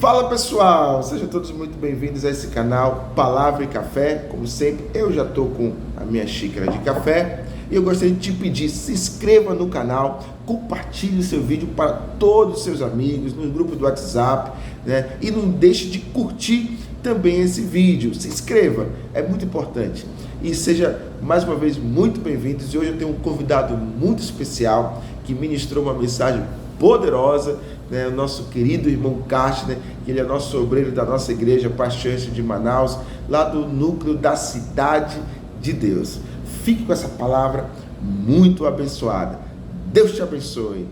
Fala pessoal, sejam todos muito bem-vindos a esse canal Palavra e Café. Como sempre, eu já estou com a minha xícara de café e eu gostaria de te pedir, se inscreva no canal, compartilhe o seu vídeo para todos os seus amigos, no grupo do WhatsApp, né? E não deixe de curtir também esse vídeo, se inscreva, é muito importante. E seja mais uma vez muito bem-vindos. E hoje eu tenho um convidado muito especial que ministrou uma mensagem poderosa, né? O nosso querido irmão Castner, que ele é nosso obreiro da nossa igreja Paixões de Manaus, lá do núcleo da Cidade de Deus. Fique com essa palavra muito abençoada. Deus te abençoe.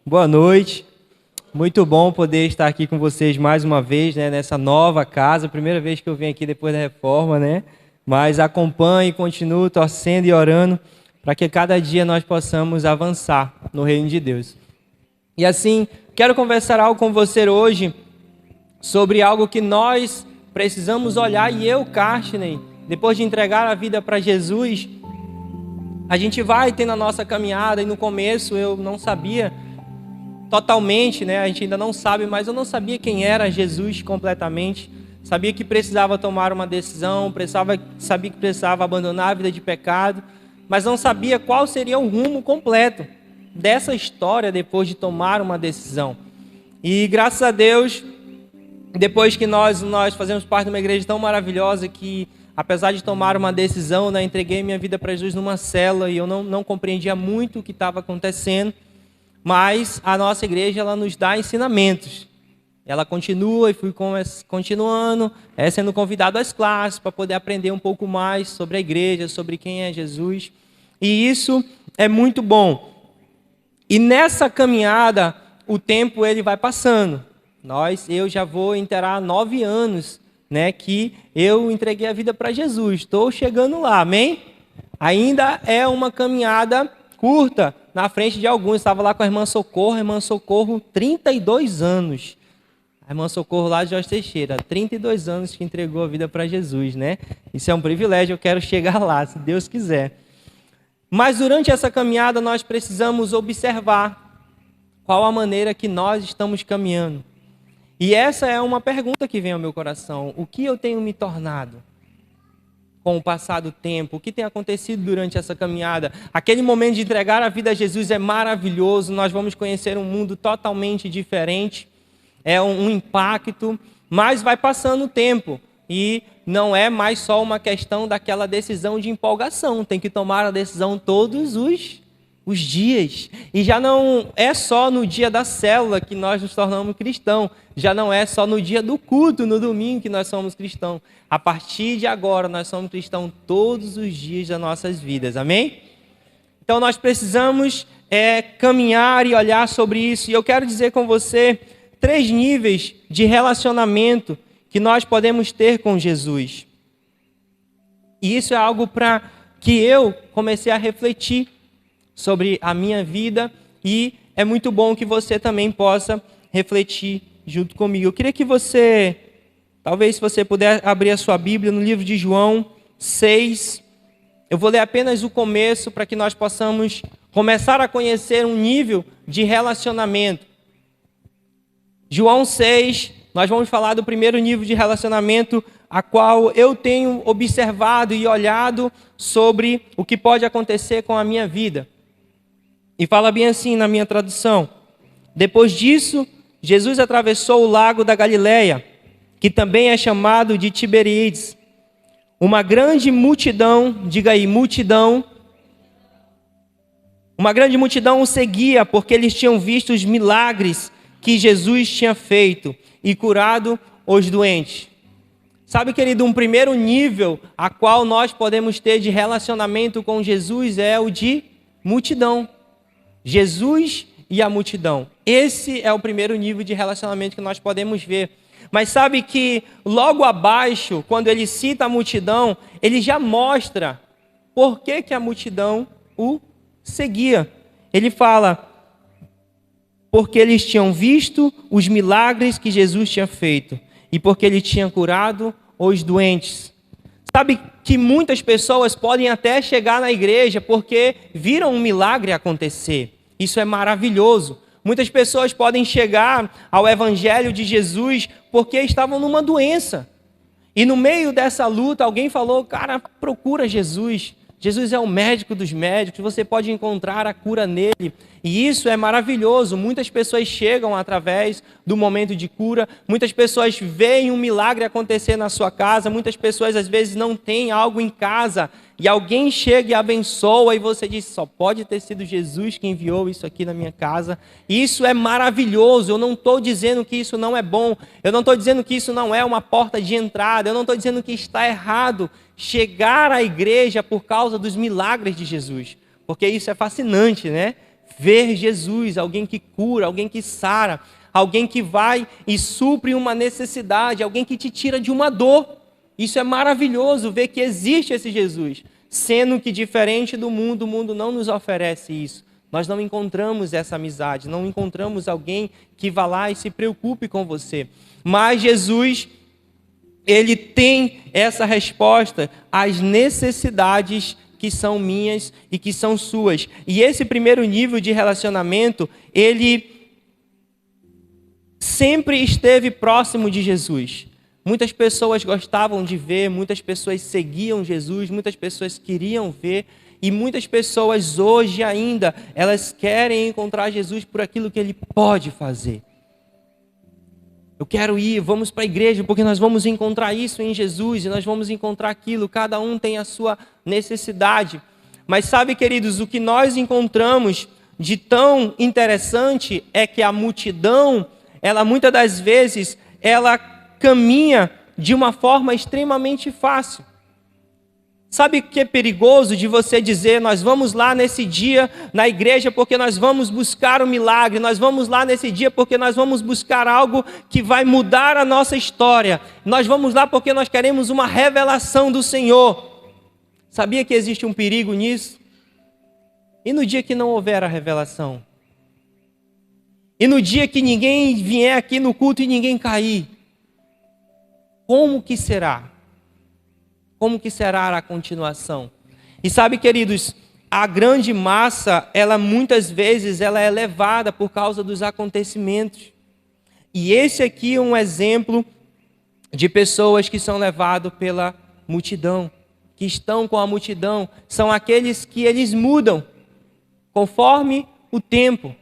Boa noite. Muito bom poder estar aqui com vocês mais uma vez, né, nessa nova casa. Primeira vez que eu venho aqui depois da reforma, né? Mas acompanhe, continuo torcendo e orando para que cada dia nós possamos avançar no reino de Deus. E assim, quero conversar algo com você hoje sobre algo que nós precisamos olhar. E eu, Castner, depois de entregar a vida para Jesus, a gente vai ter na nossa caminhada, e no começo eu não sabia totalmente, né? A gente ainda não sabe, mas eu não sabia quem era Jesus completamente. Sabia que precisava tomar uma decisão, sabia que precisava abandonar a vida de pecado, mas não sabia qual seria o rumo completo dessa história depois de tomar uma decisão. E graças a Deus, depois que nós fazemos parte de uma igreja tão maravilhosa que, apesar de tomar uma decisão, né, entreguei minha vida para Jesus numa cela e eu não compreendia muito o que estava acontecendo, mas a nossa igreja ela nos dá ensinamentos. Ela continua e fui continuando, sendo convidado às classes para poder aprender um pouco mais sobre a igreja, sobre quem é Jesus. E isso é muito bom. E nessa caminhada, o tempo ele vai passando. Eu já vou inteirar 9 anos, né, que eu entreguei a vida para Jesus. Estou chegando lá, amém? Ainda é uma caminhada curta na frente de alguns. Estava lá com a irmã Socorro, 32 anos. A irmã Socorro lá de Jorge Teixeira, 32 anos que entregou a vida para Jesus, né? Isso é um privilégio, eu quero chegar lá, se Deus quiser. Mas durante essa caminhada nós precisamos observar qual a maneira que nós estamos caminhando. E essa é uma pergunta que vem ao meu coração. O que eu tenho me tornado com o passar do tempo? O que tem acontecido durante essa caminhada? Aquele momento de entregar a vida a Jesus é maravilhoso, nós vamos conhecer um mundo totalmente diferente. É um impacto, mas vai passando o tempo e não é mais só uma questão daquela decisão de empolgação. Tem que tomar a decisão todos os dias. E já não é só no dia da célula que nós nos tornamos cristãos. Já não é só no dia do culto, no domingo, que nós somos cristãos. A partir de agora, nós somos cristãos todos os dias das nossas vidas. Amém? Então, nós precisamos caminhar e olhar sobre isso. E eu quero dizer com você 3 níveis de relacionamento que nós podemos ter com Jesus. E isso é algo para que eu comecei a refletir sobre a minha vida e é muito bom que você também possa refletir junto comigo. Eu queria que você, talvez se você puder abrir a sua Bíblia no livro de João 6, eu vou ler apenas o começo para que nós possamos começar a conhecer um nível de relacionamento. João 6, nós vamos falar do primeiro nível de relacionamento, a qual eu tenho observado e olhado sobre o que pode acontecer com a minha vida. E fala bem assim na minha tradução. Depois disso, Jesus atravessou o lago da Galileia, que também é chamado de Tiberíades. Uma grande multidão, diga aí, multidão. Uma grande multidão o seguia, porque eles tinham visto os milagres que Jesus tinha feito e curado os doentes. Sabe, querido, um primeiro nível a qual nós podemos ter de relacionamento com Jesus é o de multidão. Jesus e a multidão. Esse é o primeiro nível de relacionamento que nós podemos ver. Mas sabe que logo abaixo, quando ele cita a multidão, ele já mostra por que a multidão o seguia. Ele fala: porque eles tinham visto os milagres que Jesus tinha feito e porque ele tinha curado os doentes. Sabe que muitas pessoas podem até chegar na igreja porque viram um milagre acontecer. Isso é maravilhoso, Muitas pessoas podem chegar ao Evangelho de Jesus porque estavam numa doença. E no meio dessa luta, alguém falou, cara, procura Jesus. Jesus é o médico dos médicos, você pode encontrar a cura nele. E isso é maravilhoso. Muitas pessoas chegam através do momento de cura. Muitas pessoas veem um milagre acontecer na sua casa. Muitas pessoas, às vezes, não têm algo em casa. E alguém chega e abençoa. E você diz, só pode ter sido Jesus que enviou isso aqui na minha casa. E isso é maravilhoso. Eu não estou dizendo que isso não é bom. Eu não estou dizendo que isso não é uma porta de entrada. Eu não estou dizendo que está errado chegar à igreja por causa dos milagres de Jesus. Porque isso é fascinante, né? Ver Jesus, alguém que cura, alguém que sara, alguém que vai e supre uma necessidade, alguém que te tira de uma dor. Isso é maravilhoso, ver que existe esse Jesus. Sendo que diferente do mundo, o mundo não nos oferece isso. Nós não encontramos essa amizade, não encontramos alguém que vá lá e se preocupe com você. Mas Jesus, ele tem essa resposta às necessidades que são minhas e que são suas. E esse primeiro nível de relacionamento, ele sempre esteve próximo de Jesus. Muitas pessoas gostavam de ver, muitas pessoas seguiam Jesus, muitas pessoas queriam ver, e muitas pessoas hoje ainda, elas querem encontrar Jesus por aquilo que ele pode fazer. Eu quero ir, vamos para a igreja, porque nós vamos encontrar isso em Jesus, e nós vamos encontrar aquilo, cada um tem a sua necessidade. Mas sabe, queridos, o que nós encontramos de tão interessante é que a multidão, ela muitas das vezes, ela caminha de uma forma extremamente fácil. Sabe o que é perigoso de você dizer, nós vamos lá nesse dia na igreja porque nós vamos buscar um milagre, nós vamos lá nesse dia porque nós vamos buscar algo que vai mudar a nossa história, nós vamos lá porque nós queremos uma revelação do Senhor. Sabia que existe um perigo nisso? E no dia que não houver a revelação? E no dia que ninguém vier aqui no culto e ninguém cair? Como que será? Como que será a continuação? E sabe, queridos, a grande massa, ela muitas vezes ela é levada por causa dos acontecimentos. E esse aqui é um exemplo de pessoas que são levadas pela multidão, que estão com a multidão, são aqueles que eles mudam conforme o tempo.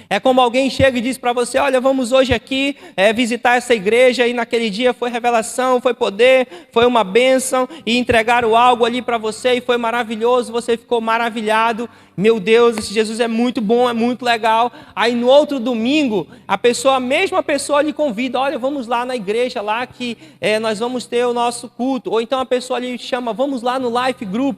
É como alguém chega e diz para você, olha, vamos hoje aqui visitar essa igreja, e naquele dia foi revelação, foi poder, foi uma bênção, e entregaram algo ali para você, e foi maravilhoso, você ficou maravilhado, meu Deus, esse Jesus é muito bom, é muito legal. Aí no outro domingo, a mesma pessoa lhe convida, olha, vamos lá na igreja, lá que nós vamos ter o nosso culto. Ou então a pessoa lhe chama, vamos lá no Life Group.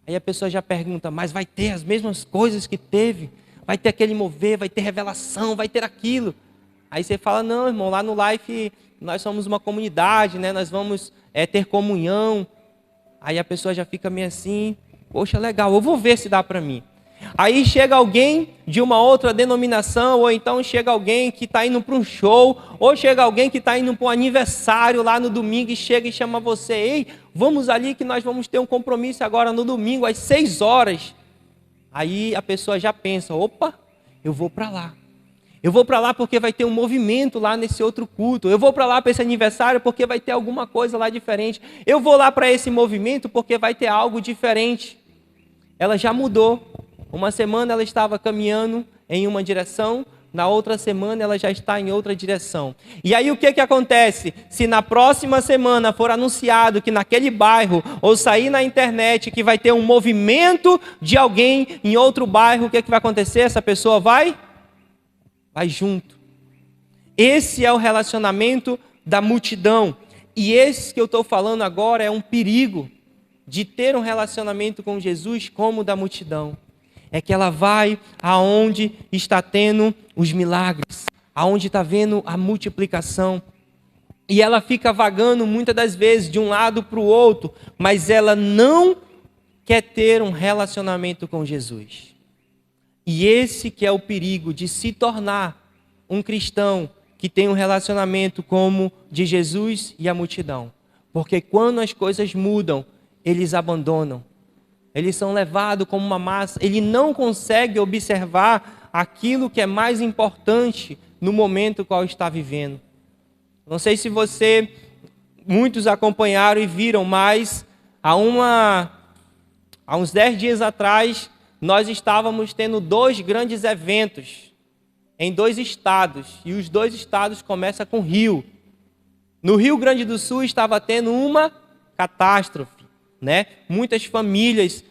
Aí a pessoa já pergunta, mas vai ter as mesmas coisas que teve? Vai ter aquele mover, vai ter revelação, vai ter aquilo. Aí você fala, não, irmão, lá no Life nós somos uma comunidade, né? Nós vamos ter comunhão. Aí a pessoa já fica meio assim, poxa, legal, eu vou ver se dá para mim. Aí chega alguém de uma outra denominação, ou então chega alguém que está indo para um show, ou chega alguém que está indo para um aniversário lá no domingo e chega e chama você, ei, vamos ali que nós vamos ter um compromisso agora no domingo às 6 horas. Aí a pessoa já pensa, opa, eu vou para lá. Eu vou para lá porque vai ter um movimento lá nesse outro culto. Eu vou para lá para esse aniversário porque vai ter alguma coisa lá diferente. Eu vou lá para esse movimento porque vai ter algo diferente. Ela já mudou. Uma semana ela estava caminhando em uma direção, na outra semana ela já está em outra direção. E aí o que acontece? Se na próxima semana for anunciado que naquele bairro, ou sair na internet que vai ter um movimento de alguém em outro bairro, o que vai acontecer? Essa pessoa vai junto. Esse é o relacionamento da multidão. E esse que eu estou falando agora é um perigo de ter um relacionamento com Jesus como o da multidão. É que ela vai aonde está tendo os milagres, aonde está vendo a multiplicação. E ela fica vagando muitas das vezes de um lado para o outro, mas ela não quer ter um relacionamento com Jesus. E esse que é o perigo de se tornar um cristão que tem um relacionamento como de Jesus e a multidão. Porque quando as coisas mudam, eles abandonam. Eles são levados como uma massa. Ele não consegue observar aquilo que é mais importante no momento qual está vivendo. Não sei se muitos acompanharam e viram, mas há uns 10 dias atrás, nós estávamos tendo 2 grandes eventos em 2 estados, e os 2 estados começam com Rio. No Rio Grande do Sul estava tendo uma catástrofe, né? Muitas famílias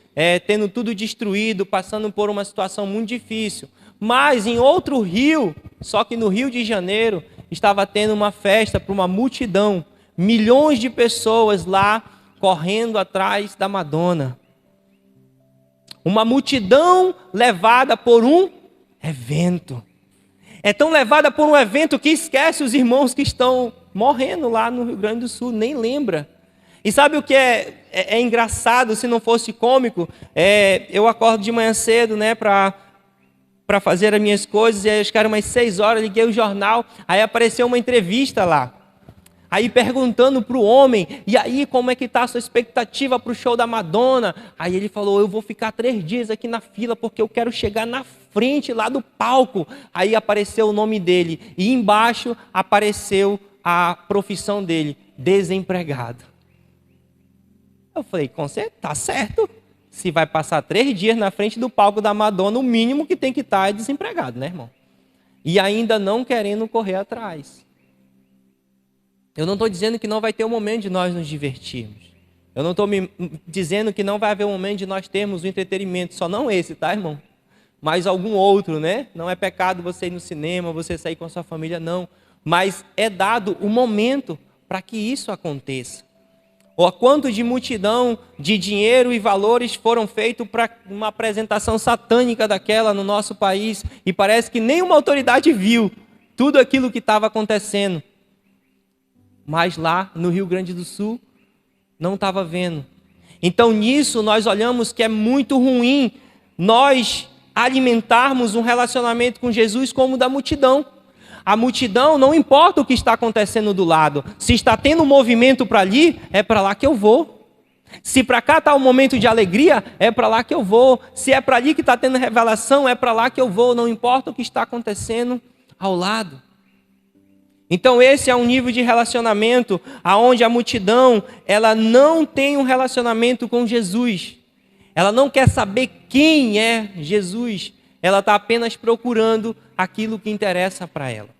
tendo tudo destruído, passando por uma situação muito difícil. Mas em outro rio, só que no Rio de Janeiro, estava tendo uma festa para uma multidão, milhões de pessoas lá correndo atrás da Madonna. Uma multidão levada por um evento. É tão levada por um evento que esquece os irmãos que estão morrendo lá no Rio Grande do Sul, nem lembra. E sabe o que é engraçado, se não fosse cômico? Eu acordo de manhã cedo, né, para fazer as minhas coisas, e aí acho que era umas 6 horas, liguei o jornal, aí apareceu uma entrevista lá. Aí perguntando para o homem, e aí como é que está a sua expectativa para o show da Madonna? Aí ele falou, eu vou ficar 3 dias aqui na fila, porque eu quero chegar na frente lá do palco. Aí apareceu o nome dele, e embaixo apareceu a profissão dele, desempregado. Eu falei, tá certo. Se vai passar 3 dias na frente do palco da Madonna, o mínimo que tem que estar é desempregado, né, irmão? E ainda não querendo correr atrás. Eu não estou dizendo que não vai ter um momento de nós nos divertirmos. Eu não estou dizendo que não vai haver um momento de nós termos o entretenimento. Só não esse, tá, irmão? Mas algum outro, né? Não é pecado você ir no cinema, você sair com a sua família, não. Mas é dado o momento para que isso aconteça. Ou quanto de multidão de dinheiro e valores foram feitos para uma apresentação satânica daquela no nosso país, e parece que nenhuma autoridade viu tudo aquilo que estava acontecendo. Mas lá no Rio Grande do Sul não estava vendo. Então nisso nós olhamos que é muito ruim nós alimentarmos um relacionamento com Jesus como o da multidão. A multidão, não importa o que está acontecendo do lado. Se está tendo um movimento para ali, é para lá que eu vou. Se para cá está um momento de alegria, é para lá que eu vou. Se é para ali que está tendo revelação, é para lá que eu vou. Não importa o que está acontecendo ao lado. Então esse é um nível de relacionamento aonde a multidão, ela não tem um relacionamento com Jesus. Ela não quer saber quem é Jesus. Ela está apenas procurando aquilo que interessa para ela.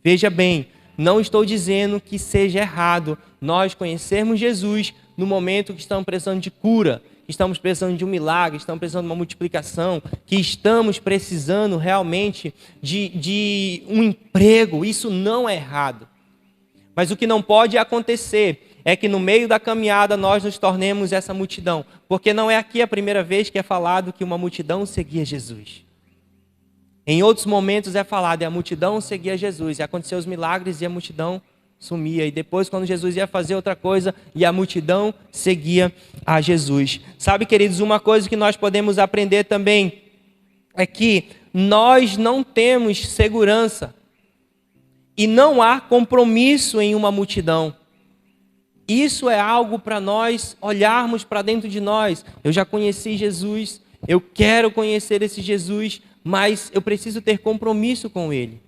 Veja bem, não estou dizendo que seja errado nós conhecermos Jesus no momento que estamos precisando de cura, que estamos precisando de um milagre, estamos precisando de uma multiplicação, que estamos precisando realmente de um emprego. Isso não é errado. Mas o que não pode acontecer é que no meio da caminhada nós nos tornemos essa multidão. Porque não é aqui a primeira vez que é falado que uma multidão seguia Jesus. Em outros momentos é falado, e a multidão seguia Jesus, e aconteceu os milagres e a multidão sumia. E depois, quando Jesus ia fazer outra coisa, e a multidão seguia a Jesus. Sabe, queridos, uma coisa que nós podemos aprender também é que nós não temos segurança e não há compromisso em uma multidão. Isso é algo para nós olharmos para dentro de nós. Eu já conheci Jesus, eu quero conhecer esse Jesus, mas eu preciso ter compromisso com Ele.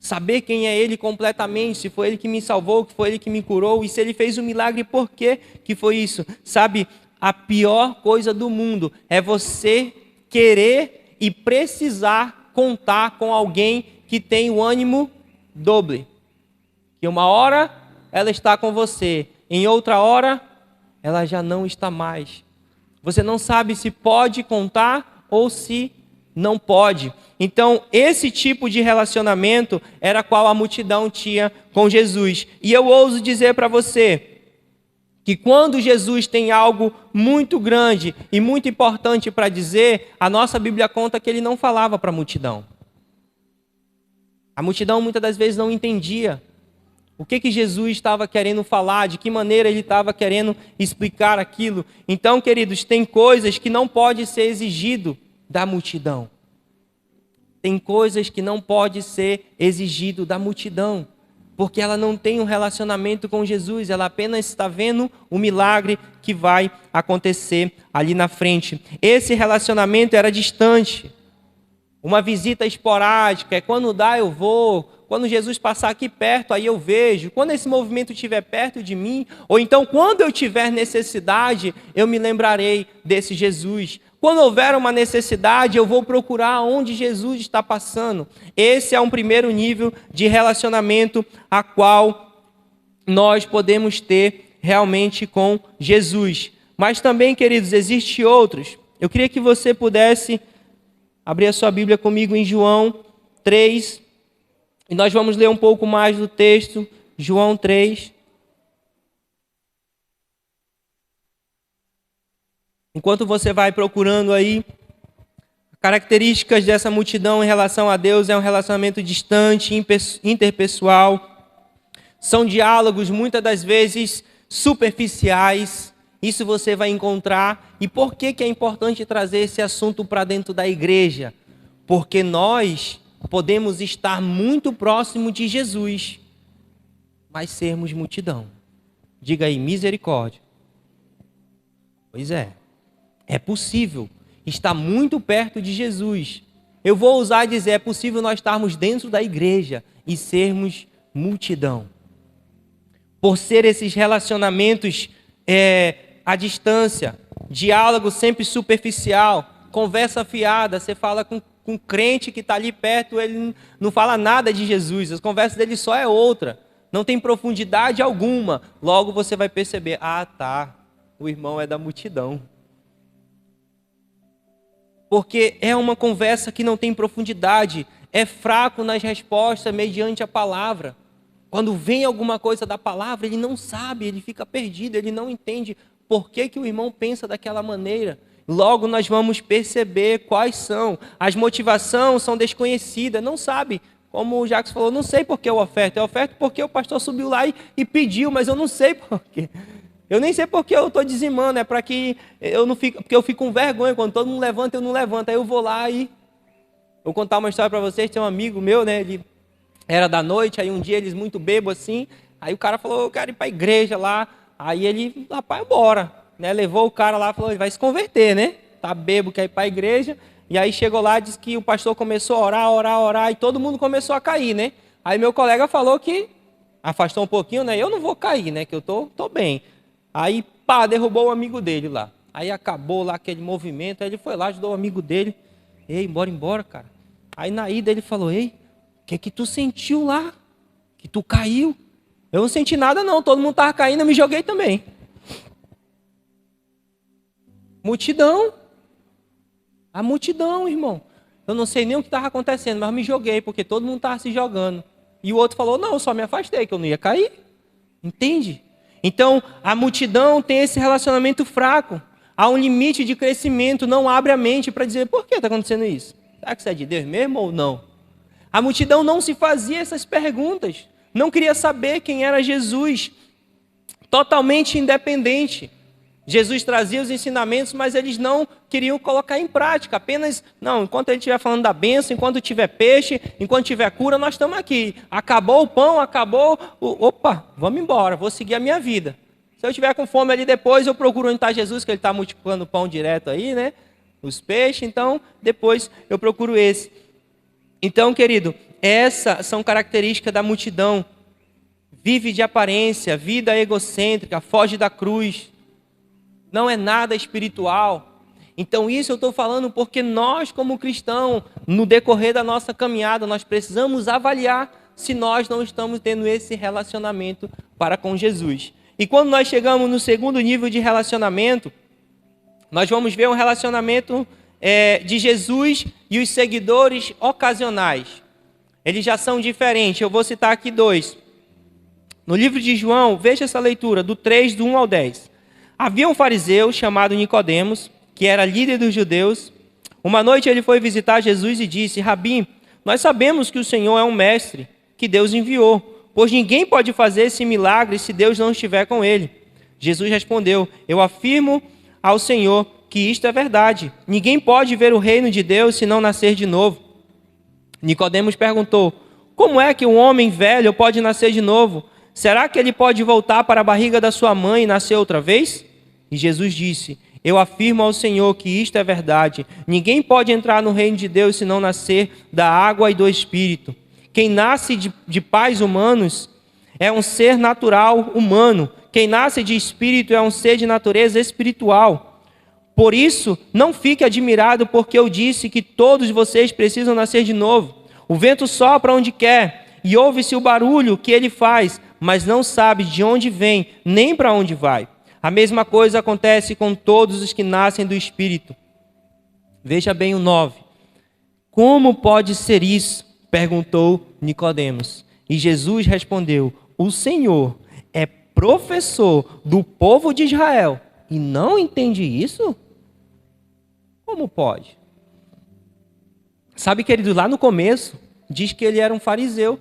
Saber quem é Ele completamente, se foi Ele que me salvou, que foi Ele que me curou, e se Ele fez um milagre, por que foi isso? Sabe, a pior coisa do mundo é você querer e precisar contar com alguém que tem o ânimo doble. Que uma hora ela está com você, em outra hora ela já não está mais. Você não sabe se pode contar ou se não pode. Então, esse tipo de relacionamento era qual a multidão tinha com Jesus. E eu ouso dizer para você que quando Jesus tem algo muito grande e muito importante para dizer, a nossa Bíblia conta que ele não falava para a multidão. A multidão muitas das vezes não entendia o que Jesus estava querendo falar, de que maneira ele estava querendo explicar aquilo. Então, queridos, tem coisas que não pode ser exigido da multidão. Tem coisas que não pode ser exigido da multidão, porque ela não tem um relacionamento com Jesus, ela apenas está vendo o milagre que vai acontecer ali na frente. Esse relacionamento era distante. Uma visita esporádica, é quando dá eu vou, quando Jesus passar aqui perto aí eu vejo, quando esse movimento estiver perto de mim, ou então quando eu tiver necessidade, eu me lembrarei desse Jesus. Quando houver uma necessidade, eu vou procurar onde Jesus está passando. Esse é um primeiro nível de relacionamento a qual nós podemos ter realmente com Jesus. Mas também, queridos, existem outros. Eu queria que você pudesse abrir a sua Bíblia comigo em João 3, e nós vamos ler um pouco mais do texto, João 3. Enquanto você vai procurando aí, características dessa multidão em relação a Deus é um relacionamento distante, interpessoal, são diálogos muitas das vezes superficiais. Isso você vai encontrar. E por que é importante trazer esse assunto para dentro da igreja? Porque nós podemos estar muito próximo de Jesus, mas sermos multidão. Diga aí, misericórdia. Pois é possível estar muito perto de Jesus. Eu vou ousar dizer, é possível nós estarmos dentro da igreja e sermos multidão. Por ser esses relacionamentos à distância, diálogo sempre superficial, conversa fiada, você fala com um crente que está ali perto, ele não fala nada de Jesus, a conversa dele só é outra, não tem profundidade alguma. Logo você vai perceber, o irmão é da multidão. Porque é uma conversa que não tem profundidade, é fraco nas respostas mediante a palavra. Quando vem alguma coisa da palavra, ele não sabe, ele fica perdido, ele não entende por que o irmão pensa daquela maneira. Logo nós vamos perceber quais são. As motivações são desconhecidas, não sabe. Como o Jacques falou, não sei por que eu oferto. Eu oferto porque o pastor subiu lá e pediu, mas eu não sei por quê. Eu nem sei por que eu estou dizimando, é para que eu não fique, porque eu fico com vergonha, quando todo mundo levanta, eu não levanto. Aí eu vou lá e... Vou contar uma história para vocês, tem um amigo meu, né, ele era da noite, aí um dia eles muito bêbados assim, aí o cara falou, eu quero ir para a igreja lá, aí ele, rapaz, bora, né, levou o cara lá, falou, ele vai se converter, né, tá bêbado, quer ir para a igreja, e aí chegou lá, disse que o pastor começou a orar, e todo mundo começou a cair, né, aí meu colega falou que afastou um pouquinho, né, eu não vou cair, né, que eu tô bem, aí derrubou o amigo dele lá, aí acabou lá aquele movimento, aí ele foi lá, ajudou o amigo dele, ei, embora, cara, aí na ida ele falou, ei, o que tu sentiu lá? Que tu caiu? Eu não senti nada não, todo mundo estava caindo, eu me joguei também. Multidão. A multidão, irmão. Eu não sei nem o que estava acontecendo, mas me joguei, porque todo mundo estava se jogando. E o outro falou, não, eu só me afastei, que eu não ia cair. Entende? Então, a multidão tem esse relacionamento fraco. Há um limite de crescimento, não abre a mente para dizer, por que está acontecendo isso? Será que isso é de Deus mesmo ou não? A multidão não se fazia essas perguntas, não queria saber quem era Jesus, totalmente independente. Jesus trazia os ensinamentos, mas eles não queriam colocar em prática, apenas, não, enquanto ele estiver falando da bênção, enquanto tiver peixe, enquanto tiver cura, nós estamos aqui. Acabou o pão, vamos embora, vou seguir a minha vida. Se eu estiver com fome ali depois, eu procuro onde está Jesus, que ele está multiplicando o pão direto aí, né? Os peixes, então depois eu procuro esse. Então, querido, essas são características da multidão. Vive de aparência, vida egocêntrica, foge da cruz. Não é nada espiritual. Então, isso eu estou falando porque nós, como cristãos, no decorrer da nossa caminhada, nós precisamos avaliar se nós não estamos tendo esse relacionamento para com Jesus. E quando nós chegamos no segundo nível de relacionamento, nós vamos ver um relacionamento de Jesus e os seguidores ocasionais. Eles já são diferentes. Eu vou citar aqui 2. No livro de João, veja essa leitura, do 3, do 1 ao 10. Havia um fariseu chamado Nicodemos, que era líder dos judeus. Uma noite ele foi visitar Jesus e disse, Rabi, nós sabemos que o Senhor é um mestre, que Deus enviou, pois ninguém pode fazer esse milagre se Deus não estiver com ele. Jesus respondeu, eu afirmo ao Senhor que isto é verdade. Ninguém pode ver o reino de Deus se não nascer de novo. Nicodemos perguntou, como é que um homem velho pode nascer de novo? Será que ele pode voltar para a barriga da sua mãe e nascer outra vez? E Jesus disse, Eu afirmo ao Senhor que isto é verdade. Ninguém pode entrar no reino de Deus se não nascer da água e do Espírito. Quem nasce de pais humanos é um ser natural humano. Quem nasce de espírito é um ser de natureza espiritual. Por isso, não fique admirado porque eu disse que todos vocês precisam nascer de novo. O vento sopra onde quer e ouve-se o barulho que ele faz, mas não sabe de onde vem nem para onde vai. A mesma coisa acontece com todos os que nascem do Espírito. Veja bem o 9. Como pode ser isso? Perguntou Nicodemos. E Jesus respondeu: o Senhor é professor do povo de Israel e não entende isso? Como pode? Sabe, querido, lá no começo, diz que ele era um fariseu.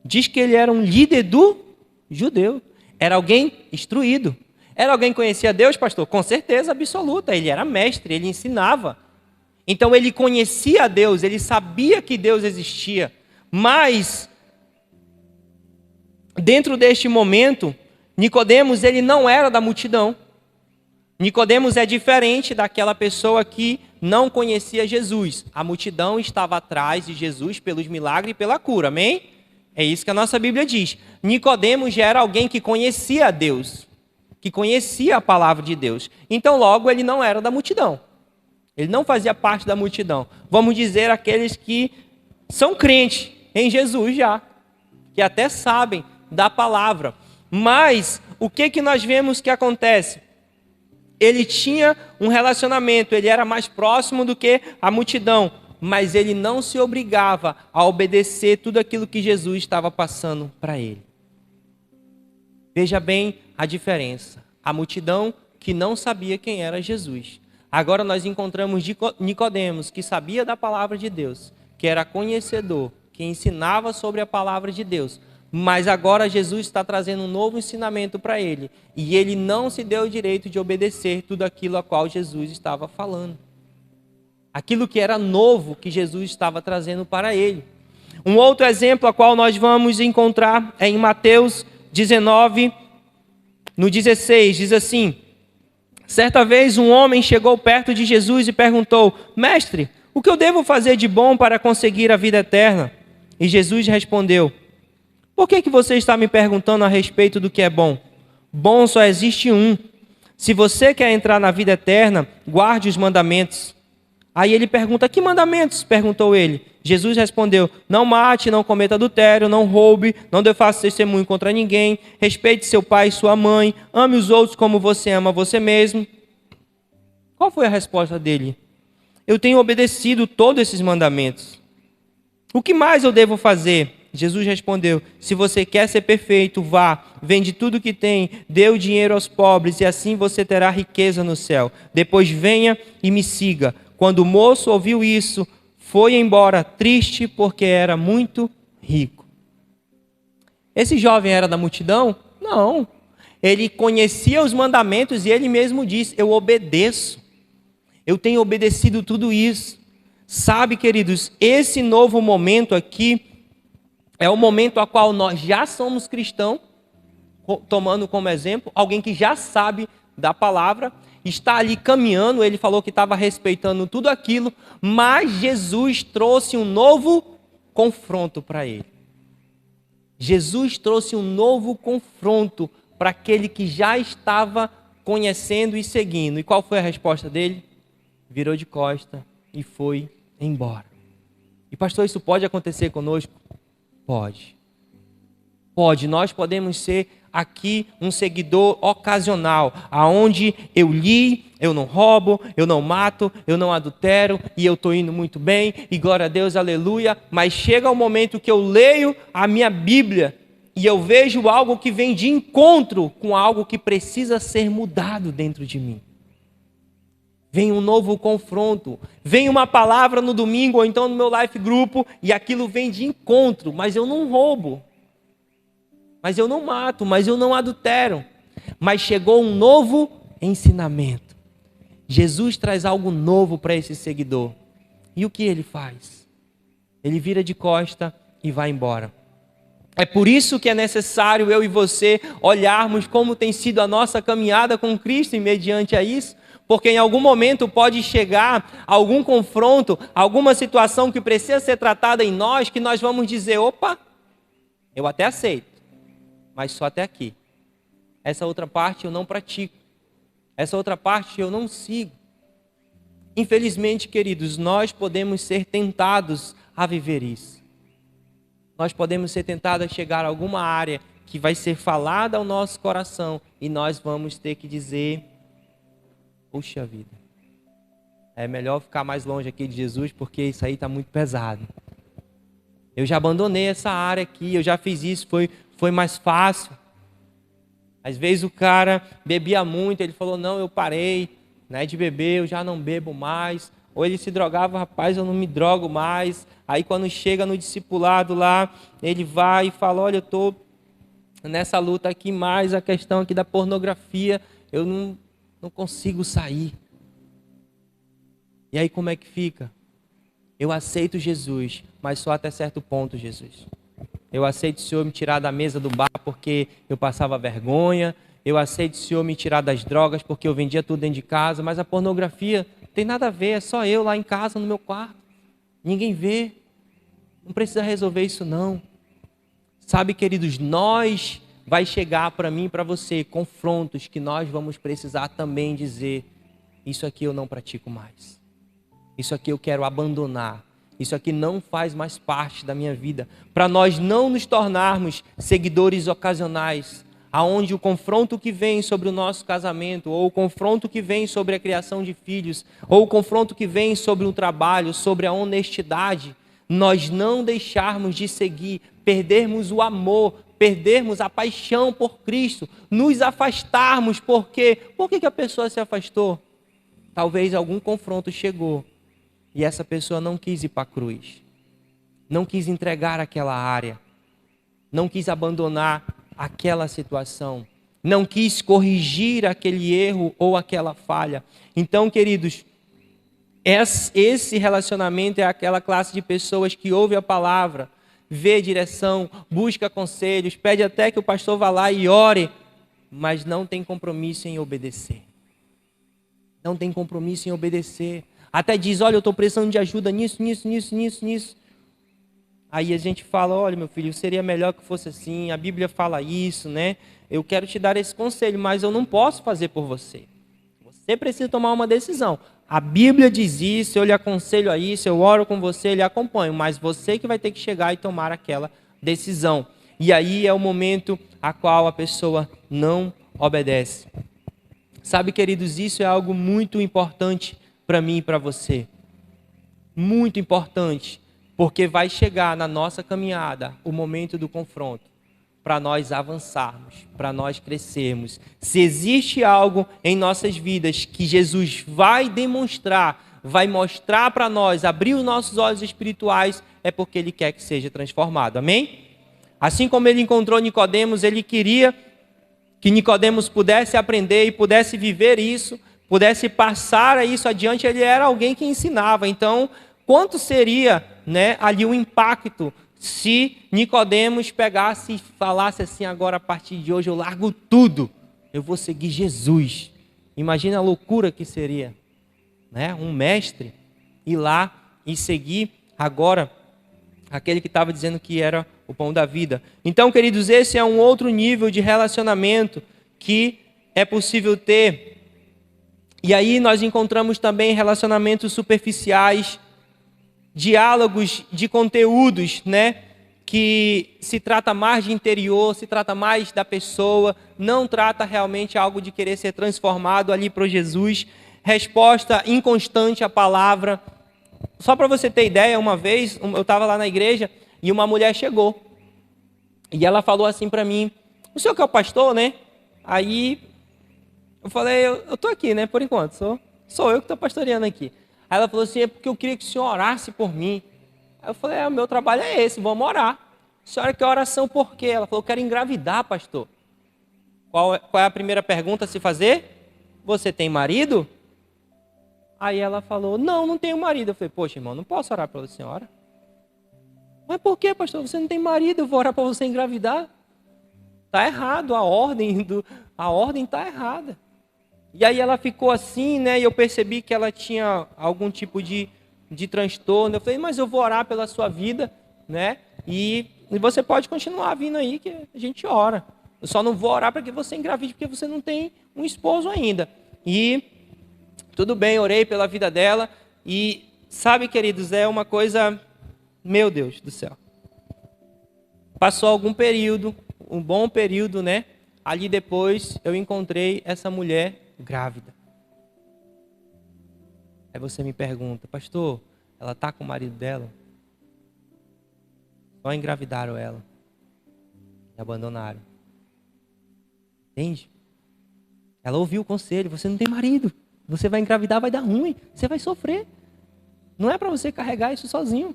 Diz que ele era um líder do judeu. Era alguém instruído. Era alguém que conhecia Deus, pastor? Com certeza absoluta. Ele era mestre, ele ensinava. Então ele conhecia Deus, ele sabia que Deus existia. Mas, dentro deste momento, Nicodemos, ele não era da multidão. Nicodemos é diferente daquela pessoa que não conhecia Jesus. A multidão estava atrás de Jesus pelos milagres e pela cura, amém? É isso que a nossa Bíblia diz. Nicodemos já era alguém que conhecia Deus, que conhecia a palavra de Deus. Então, logo, ele não era da multidão. Ele não fazia parte da multidão. Vamos dizer aqueles que são crentes em Jesus já, que até sabem da palavra. Mas, o que nós vemos que acontece? Ele tinha um relacionamento, ele era mais próximo do que a multidão, mas ele não se obrigava a obedecer tudo aquilo que Jesus estava passando para ele. Veja bem a diferença. A multidão que não sabia quem era Jesus. Agora nós encontramos Nicodemos, que sabia da palavra de Deus, que era conhecedor, que ensinava sobre a palavra de Deus. Mas agora Jesus está trazendo um novo ensinamento para ele. E ele não se deu o direito de obedecer tudo aquilo a qual Jesus estava falando. Aquilo que era novo que Jesus estava trazendo para ele. Um outro exemplo a qual nós vamos encontrar é em Mateus 19, no 16, diz assim: certa vez um homem chegou perto de Jesus e perguntou: mestre, o que eu devo fazer de bom para conseguir a vida eterna? E Jesus respondeu: por que você está me perguntando a respeito do que é bom? Bom só existe um. Se você quer entrar na vida eterna, guarde os mandamentos. Aí ele pergunta: que mandamentos? Perguntou ele. Jesus respondeu: não mate, não cometa adultério, não roube, não dê falso testemunho contra ninguém, respeite seu pai e sua mãe, ame os outros como você ama você mesmo. Qual foi a resposta dele? Eu tenho obedecido todos esses mandamentos. O que mais eu devo fazer? Jesus respondeu: se você quer ser perfeito, vá, vende tudo que tem, dê o dinheiro aos pobres e assim você terá riqueza no céu. Depois venha e me siga. Quando o moço ouviu isso, foi embora triste porque era muito rico. Esse jovem era da multidão? Não. Ele conhecia os mandamentos e ele mesmo disse: eu obedeço. Eu tenho obedecido tudo isso. Sabe, queridos, esse novo momento aqui é o momento a qual nós já somos cristãos, tomando como exemplo, alguém que já sabe da palavra, está ali caminhando, ele falou que estava respeitando tudo aquilo, mas Jesus trouxe um novo confronto para ele. Jesus trouxe um novo confronto para aquele que já estava conhecendo e seguindo. E qual foi a resposta dele? Virou de costa e foi embora. E pastor, isso pode acontecer conosco? Pode. Pode. Nós podemos ser aqui um seguidor ocasional, aonde eu li, eu não roubo, eu não mato, eu não adultero e eu estou indo muito bem e glória a Deus, aleluia. Mas chega o momento que eu leio a minha Bíblia e eu vejo algo que vem de encontro com algo que precisa ser mudado dentro de mim. Vem um novo confronto, vem uma palavra no domingo ou então no meu life grupo e aquilo vem de encontro, mas eu não roubo, mas eu não mato, mas eu não adultero. Mas chegou um novo ensinamento. Jesus traz algo novo para esse seguidor. E o que ele faz? Ele vira de costa e vai embora. É por isso que é necessário eu e você olharmos como tem sido a nossa caminhada com Cristo e mediante a isso, Porque em algum momento pode chegar algum confronto, alguma situação que precisa ser tratada em nós, que nós vamos dizer, opa, eu até aceito, mas só até aqui. Essa outra parte eu não pratico. Essa outra parte eu não sigo. Infelizmente, queridos, nós podemos ser tentados a viver isso. Nós podemos ser tentados a chegar a alguma área que vai ser falada ao nosso coração e nós vamos ter que dizer, puxa vida, é melhor ficar mais longe aqui de Jesus porque isso aí está muito pesado. Eu já abandonei essa área aqui, eu já fiz isso, foi mais fácil. Às vezes o cara bebia muito, ele falou, não, eu parei, né, de beber, eu já não bebo mais. Ou ele se drogava, rapaz, eu não me drogo mais. Aí quando chega no discipulado lá, ele vai e fala, olha, eu estou nessa luta aqui, mais a questão aqui da pornografia, eu não consigo sair. E aí como é que fica? Eu aceito Jesus, mas só até certo ponto, Jesus. Eu aceito o Senhor me tirar da mesa do bar porque eu passava vergonha. Eu aceito o Senhor me tirar das drogas porque eu vendia tudo dentro de casa. Mas a pornografia tem nada a ver, é só eu lá em casa, no meu quarto. Ninguém vê. Não precisa resolver isso não. Sabe, queridos, vai chegar para mim e para você confrontos que nós vamos precisar também dizer, isso aqui eu não pratico mais. Isso aqui eu quero abandonar. Isso aqui não faz mais parte da minha vida. Para nós não nos tornarmos seguidores ocasionais, aonde o confronto que vem sobre o nosso casamento, ou o confronto que vem sobre a criação de filhos, ou o confronto que vem sobre o trabalho, sobre a honestidade, nós não deixarmos de seguir, perdermos o amor, perdermos a paixão por Cristo, nos afastarmos. Por quê? Por que a pessoa se afastou? Talvez algum confronto chegou e essa pessoa não quis ir para a cruz, não quis entregar aquela área, não quis abandonar aquela situação, não quis corrigir aquele erro ou aquela falha. Então, queridos, esse relacionamento é aquela classe de pessoas que ouve a palavra, vê direção, busca conselhos, pede até que o pastor vá lá e ore, mas não tem compromisso em obedecer. Não tem compromisso em obedecer. Até diz, olha, eu estou precisando de ajuda nisso. Aí a gente fala, olha, meu filho, seria melhor que fosse assim, a Bíblia fala isso, né? Eu quero te dar esse conselho, mas eu não posso fazer por você. Você precisa tomar uma decisão. A Bíblia diz isso, eu lhe aconselho a isso, eu oro com você, eu lhe acompanho, mas você que vai ter que chegar e tomar aquela decisão. E aí é o momento a qual a pessoa não obedece. Sabe, queridos, isso é algo muito importante para mim e para você. Muito importante, porque vai chegar na nossa caminhada o momento do confronto, para nós avançarmos, para nós crescermos. Se existe algo em nossas vidas que Jesus vai demonstrar, vai mostrar para nós, abrir os nossos olhos espirituais, é porque Ele quer que seja transformado. Amém? Assim como Ele encontrou Nicodemos, Ele queria que Nicodemos pudesse aprender e pudesse viver isso, pudesse passar isso adiante. Ele era alguém que ensinava. Então, quanto seria, né, ali o impacto se Nicodemos pegasse e falasse assim, agora a partir de hoje eu largo tudo, eu vou seguir Jesus. Imagina a loucura que seria, né? Um mestre ir lá e seguir agora aquele que estava dizendo que era o pão da vida. Então, queridos, esse é um outro nível de relacionamento que é possível ter. E aí nós encontramos também relacionamentos superficiais, diálogos de conteúdos, né? Que se trata mais de interior, se trata mais da pessoa, não trata realmente algo de querer ser transformado ali para Jesus. Resposta inconstante à palavra. Só para você ter ideia, uma vez eu estava lá na igreja e uma mulher chegou. E ela falou assim para mim, o senhor que é o pastor, né? Aí eu falei, eu estou aqui, né? Por enquanto, sou eu que estou pastoreando aqui. Aí ela falou assim, é porque eu queria que o senhor orasse por mim. Aí eu falei, o meu trabalho é esse, vamos orar. A senhora quer oração por quê? Ela falou, eu quero engravidar, pastor. Qual é a primeira pergunta a se fazer? Você tem marido? Aí ela falou, não tenho marido. Eu falei, poxa, irmão, não posso orar pela senhora. Mas por quê, pastor? Você não tem marido, eu vou orar para você engravidar. Está errado, a ordem está errada. E aí ela ficou assim, né? E eu percebi que ela tinha algum tipo de transtorno. Eu falei, mas eu vou orar pela sua vida, né? E você pode continuar vindo aí que a gente ora. Eu só não vou orar para que você engravide, porque você não tem um esposo ainda. E tudo bem, orei pela vida dela. E sabe, queridos, é uma coisa... Meu Deus do céu. Passou algum período, um bom período, né? Ali depois eu encontrei essa mulher grávida. Aí você me pergunta, pastor, ela está com o marido dela? Só engravidaram ela e abandonaram. Entende? Ela ouviu o conselho, você não tem marido, você vai engravidar, vai dar ruim, você vai sofrer. Não é para você carregar isso sozinho.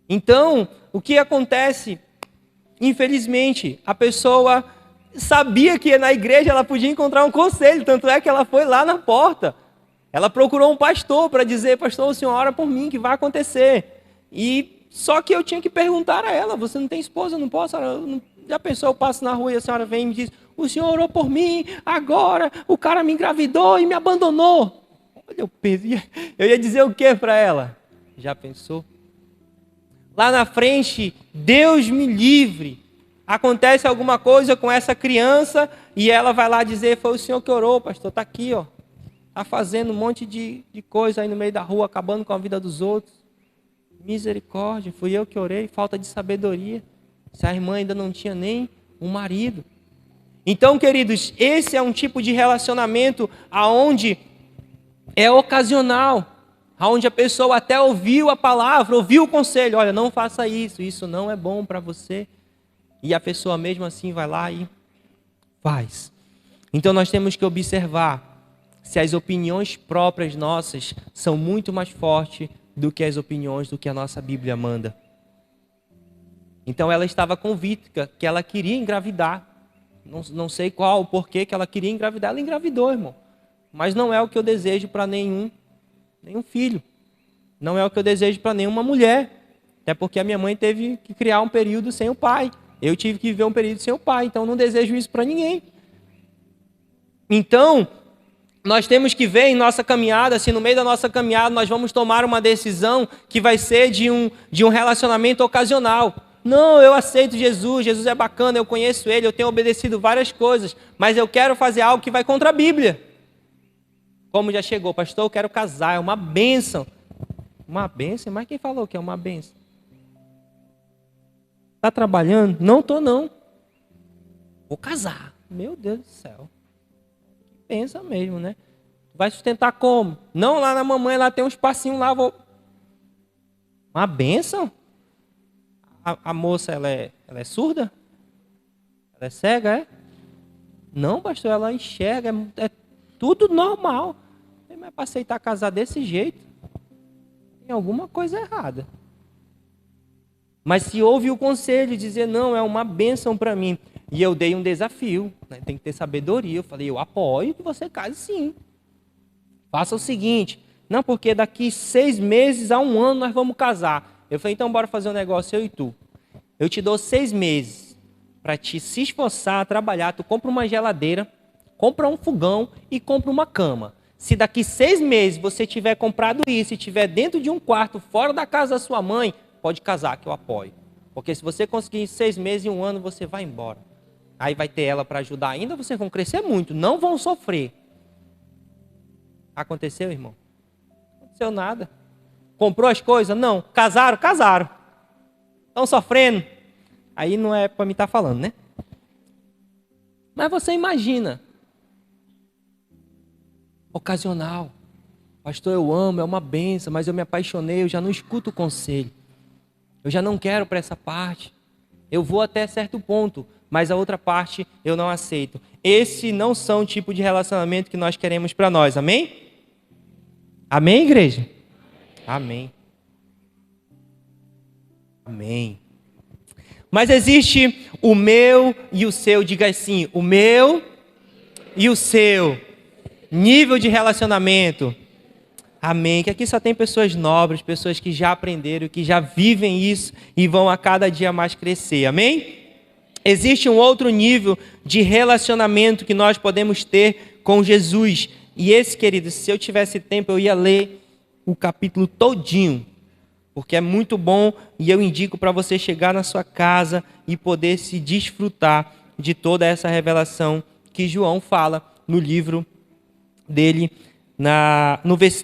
Então, o que acontece? Infelizmente, a pessoa sabia que na igreja ela podia encontrar um conselho, tanto é que ela foi lá na porta. Ela procurou um pastor para dizer, pastor, o senhor ora por mim, que vai acontecer. E só que eu tinha que perguntar a ela, você não tem esposa, eu não posso, já pensou, eu passo na rua e a senhora vem e me diz, o senhor orou por mim, agora o cara me engravidou e me abandonou. Olha, eu ia dizer o que para ela? Já pensou? Lá na frente, Deus me livre, acontece alguma coisa com essa criança e ela vai lá dizer, foi o senhor que orou, pastor, está aqui, ó. Está fazendo um monte de coisa aí no meio da rua, acabando com a vida dos outros. Misericórdia, fui eu que orei, falta de sabedoria. Se a irmã ainda não tinha nem um marido. Então, queridos, esse é um tipo de relacionamento aonde é ocasional. Onde a pessoa até ouviu a palavra, ouviu o conselho, olha, não faça isso, isso não é bom para você. E a pessoa mesmo assim vai lá e faz. Então nós temos que observar se as opiniões próprias nossas são muito mais fortes do que as opiniões do que a nossa Bíblia manda. Então ela estava convicta que ela queria engravidar. Não sei qual o porquê que ela queria engravidar, ela engravidou, irmão. Mas não é o que eu desejo para nenhum filho. Não é o que eu desejo para nenhuma mulher. Até porque a minha mãe teve que criar um período sem o pai. Eu tive que viver um período sem o pai. Então não desejo isso para ninguém. Então, nós temos que ver em nossa caminhada, se no meio da nossa caminhada nós vamos tomar uma decisão que vai ser de um relacionamento ocasional. Não, eu aceito Jesus, Jesus é bacana, eu conheço Ele, eu tenho obedecido várias coisas, mas eu quero fazer algo que vai contra a Bíblia. Como já chegou, pastor, eu quero casar, é uma bênção. Uma bênção? Mas quem falou que é uma bênção? Está trabalhando? Não estou não. Vou casar. Meu Deus do céu. Pensa mesmo, né? Vai sustentar como? Não, lá na mamãe, lá tem um espacinho lá, vou... Uma bênção? A moça, ela é surda? Ela é cega, é? Não, pastor, ela enxerga, é tudo normal. Mas para aceitar casar desse jeito, tem alguma coisa errada. Mas se houve o conselho de dizer, não, é uma bênção para mim. E eu dei um desafio, né? Tem que ter sabedoria. Eu falei, eu apoio que você case sim. Faça o seguinte, não, porque daqui 6 meses a 1 ano nós vamos casar. Eu falei, então bora fazer um negócio, eu e tu. Eu te dou 6 meses para te se esforçar, trabalhar. Tu compra uma geladeira, compra um fogão e compra uma cama. Se daqui 6 meses você tiver comprado isso e estiver dentro de um quarto, fora da casa da sua mãe, pode casar, que eu apoio. Porque se você conseguir 6 meses e 1 ano, você vai embora. Aí vai ter ela para ajudar ainda, vocês vão crescer muito, não vão sofrer. Aconteceu, irmão? Não aconteceu nada. Comprou as coisas? Não. Casaram? Casaram. Estão sofrendo? Aí não é para mim estar falando, né? Mas você imagina. Ocasional. Pastor, eu amo, é uma benção, mas eu me apaixonei, eu já não escuto o conselho. Eu já não quero para essa parte. Eu vou até certo ponto, mas a outra parte eu não aceito. Esse não são o tipo de relacionamento que nós queremos para nós, amém? Amém, igreja? Amém. Amém. Mas existe o meu e o seu, diga assim, o meu e o seu nível de relacionamento. Amém. Que aqui só tem pessoas nobres, pessoas que já aprenderam, que já vivem isso e vão a cada dia mais crescer. Amém? Existe um outro nível de relacionamento que nós podemos ter com Jesus. E esse, querido, se eu tivesse tempo, eu ia ler o capítulo todinho, porque é muito bom e eu indico para você chegar na sua casa e poder se desfrutar de toda essa revelação que João fala no livro dele,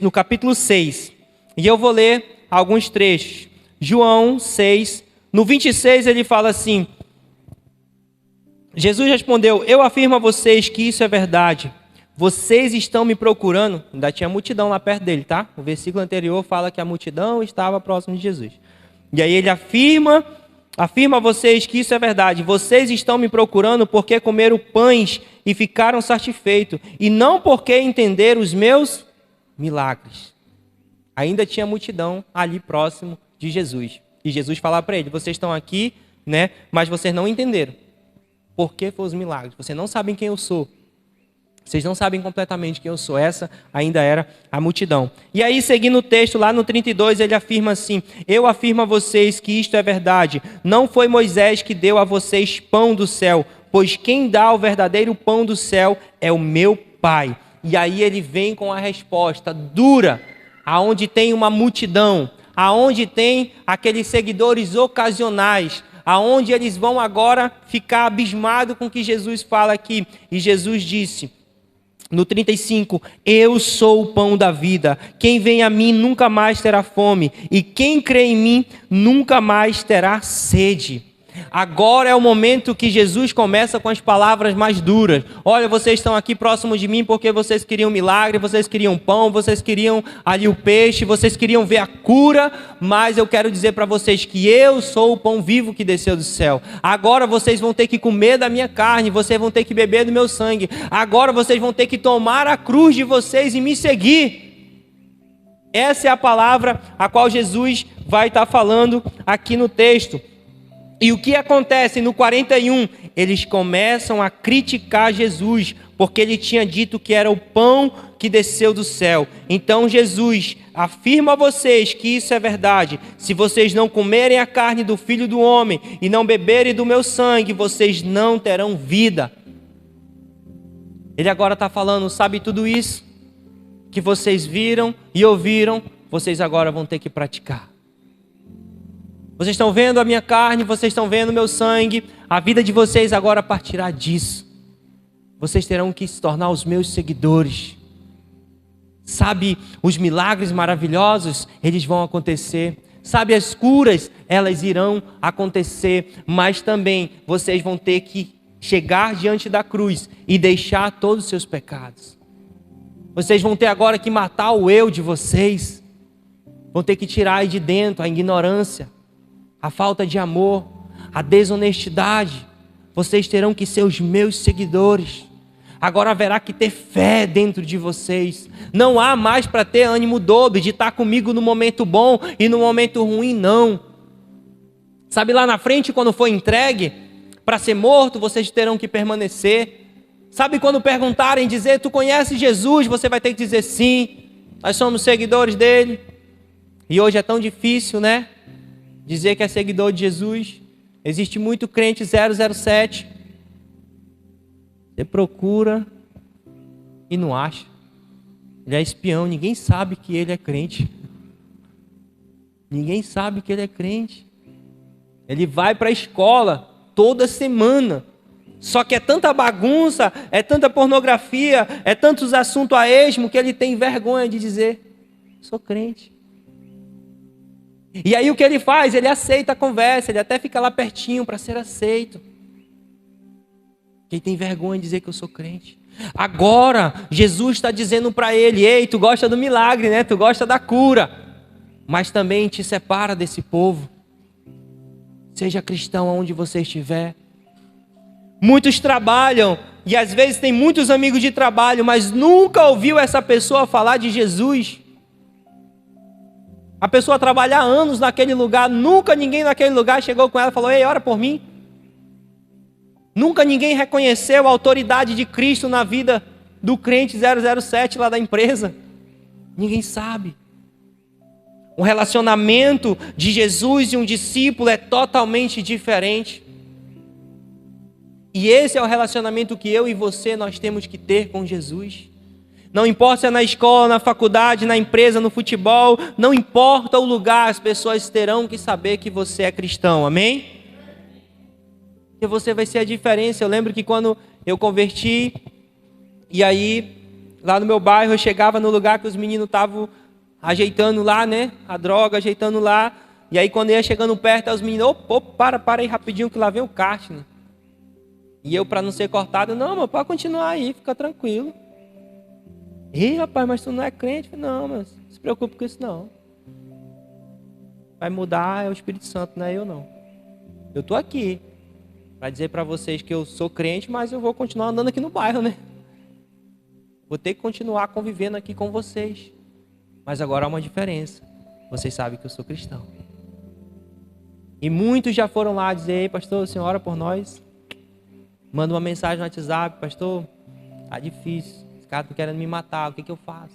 no capítulo 6. E eu vou ler alguns trechos. João 6, no 26 ele fala assim: Jesus respondeu: eu afirmo a vocês que isso é verdade. Vocês estão me procurando. Ainda tinha multidão lá perto dele, tá? O versículo anterior fala que a multidão estava próximo de Jesus. E aí ele afirma a vocês que isso é verdade. Vocês estão me procurando porque comeram pães e ficaram satisfeitos, e não porque entenderam os meus milagres. Ainda tinha multidão ali próximo de Jesus. E Jesus falava para ele: vocês estão aqui, né? Mas vocês não entenderam por que foram os milagres. Vocês não sabem quem eu sou. Vocês não sabem completamente quem eu sou. Essa ainda era a multidão. E aí, seguindo o texto, lá no 32, ele afirma assim: eu afirmo a vocês que isto é verdade. Não foi Moisés que deu a vocês pão do céu, pois quem dá o verdadeiro pão do céu é o meu Pai. E aí ele vem com a resposta dura, aonde tem uma multidão, aonde tem aqueles seguidores ocasionais, aonde eles vão agora ficar abismados com o que Jesus fala aqui. E Jesus disse, no 35, eu sou o pão da vida, quem vem a mim nunca mais terá fome, e quem crê em mim nunca mais terá sede. Agora é o momento que Jesus começa com as palavras mais duras. Olha, vocês estão aqui próximos de mim porque vocês queriam milagre, vocês queriam pão, vocês queriam ali o peixe, vocês queriam ver a cura, mas eu quero dizer para vocês que eu sou o pão vivo que desceu do céu. Agora vocês vão ter que comer da minha carne, vocês vão ter que beber do meu sangue. Agora vocês vão ter que tomar a cruz de vocês e me seguir. Essa é a palavra a qual Jesus vai estar falando aqui no texto. E o que acontece no 41? Eles começam a criticar Jesus, porque ele tinha dito que era o pão que desceu do céu. Então Jesus afirma a vocês que isso é verdade. Se vocês não comerem a carne do Filho do Homem e não beberem do meu sangue, vocês não terão vida. Ele agora está falando, sabe tudo isso que vocês viram e ouviram, vocês agora vão ter que praticar. Vocês estão vendo a minha carne, vocês estão vendo o meu sangue. A vida de vocês agora partirá disso. Vocês terão que se tornar os meus seguidores. Sabe, os milagres maravilhosos, eles vão acontecer. Sabe, as curas, elas irão acontecer. Mas também vocês vão ter que chegar diante da cruz e deixar todos os seus pecados. Vocês vão ter agora que matar o eu de vocês. Vão ter que tirar aí de dentro a ignorância, a falta de amor, a desonestidade. Vocês terão que ser os meus seguidores. Agora haverá que ter fé dentro de vocês. Não há mais para ter ânimo dobre de estar comigo no momento bom e no momento ruim, não. Sabe, lá na frente, quando for entregue para ser morto, vocês terão que permanecer. Sabe, quando perguntarem, dizer, tu conheces Jesus? Você vai ter que dizer sim, nós somos seguidores dele. E hoje é tão difícil, né? Dizer que é seguidor de Jesus. Existe muito crente 007. Você procura e não acha. Ele é espião, ninguém sabe que ele é crente. Ninguém sabe que ele é crente. Ele vai para a escola toda semana. Só que é tanta bagunça, é tanta pornografia, é tantos assuntos a esmo que ele tem vergonha de dizer, sou crente. E aí o que ele faz? Ele aceita a conversa, ele até fica lá pertinho para ser aceito. Quem tem vergonha de dizer que eu sou crente. Agora, Jesus está dizendo para ele, ei, tu gosta do milagre, né? Tu gosta da cura. Mas também te separa desse povo. Seja cristão onde você estiver. Muitos trabalham, e às vezes tem muitos amigos de trabalho, mas nunca ouviu essa pessoa falar de Jesus. A pessoa trabalha há anos naquele lugar, nunca ninguém naquele lugar chegou com ela e falou, ei, ora por mim. Nunca ninguém reconheceu a autoridade de Cristo na vida do crente 007 lá da empresa. Ninguém sabe. O relacionamento de Jesus e um discípulo é totalmente diferente. E esse é o relacionamento que eu e você nós temos que ter com Jesus. Não importa se é na escola, na faculdade, na empresa, no futebol, não importa o lugar, as pessoas terão que saber que você é cristão, amém? Porque você vai ser a diferença. Eu lembro que quando eu converti, e aí lá no meu bairro eu chegava no lugar que os meninos estavam ajeitando lá, né, a droga, ajeitando lá, e aí quando eu ia chegando perto, os meninos, para aí rapidinho que lá vem o kart, né? E eu, para não ser cortado, não, mas pode continuar aí, fica tranquilo. Ei, rapaz, mas tu não é crente? Não, mas não se preocupe com isso não. Vai mudar é o Espírito Santo, não é eu não. Eu tô aqui para dizer para vocês que eu sou crente, mas eu vou continuar andando aqui no bairro, né? Vou ter que continuar convivendo aqui com vocês. Mas agora há uma diferença. Vocês sabem que eu sou cristão. E muitos já foram lá dizer, ei, pastor, o senhor ora por nós? Manda uma mensagem no WhatsApp, pastor, tá difícil. Os caras estão querendo me matar, o que eu faço?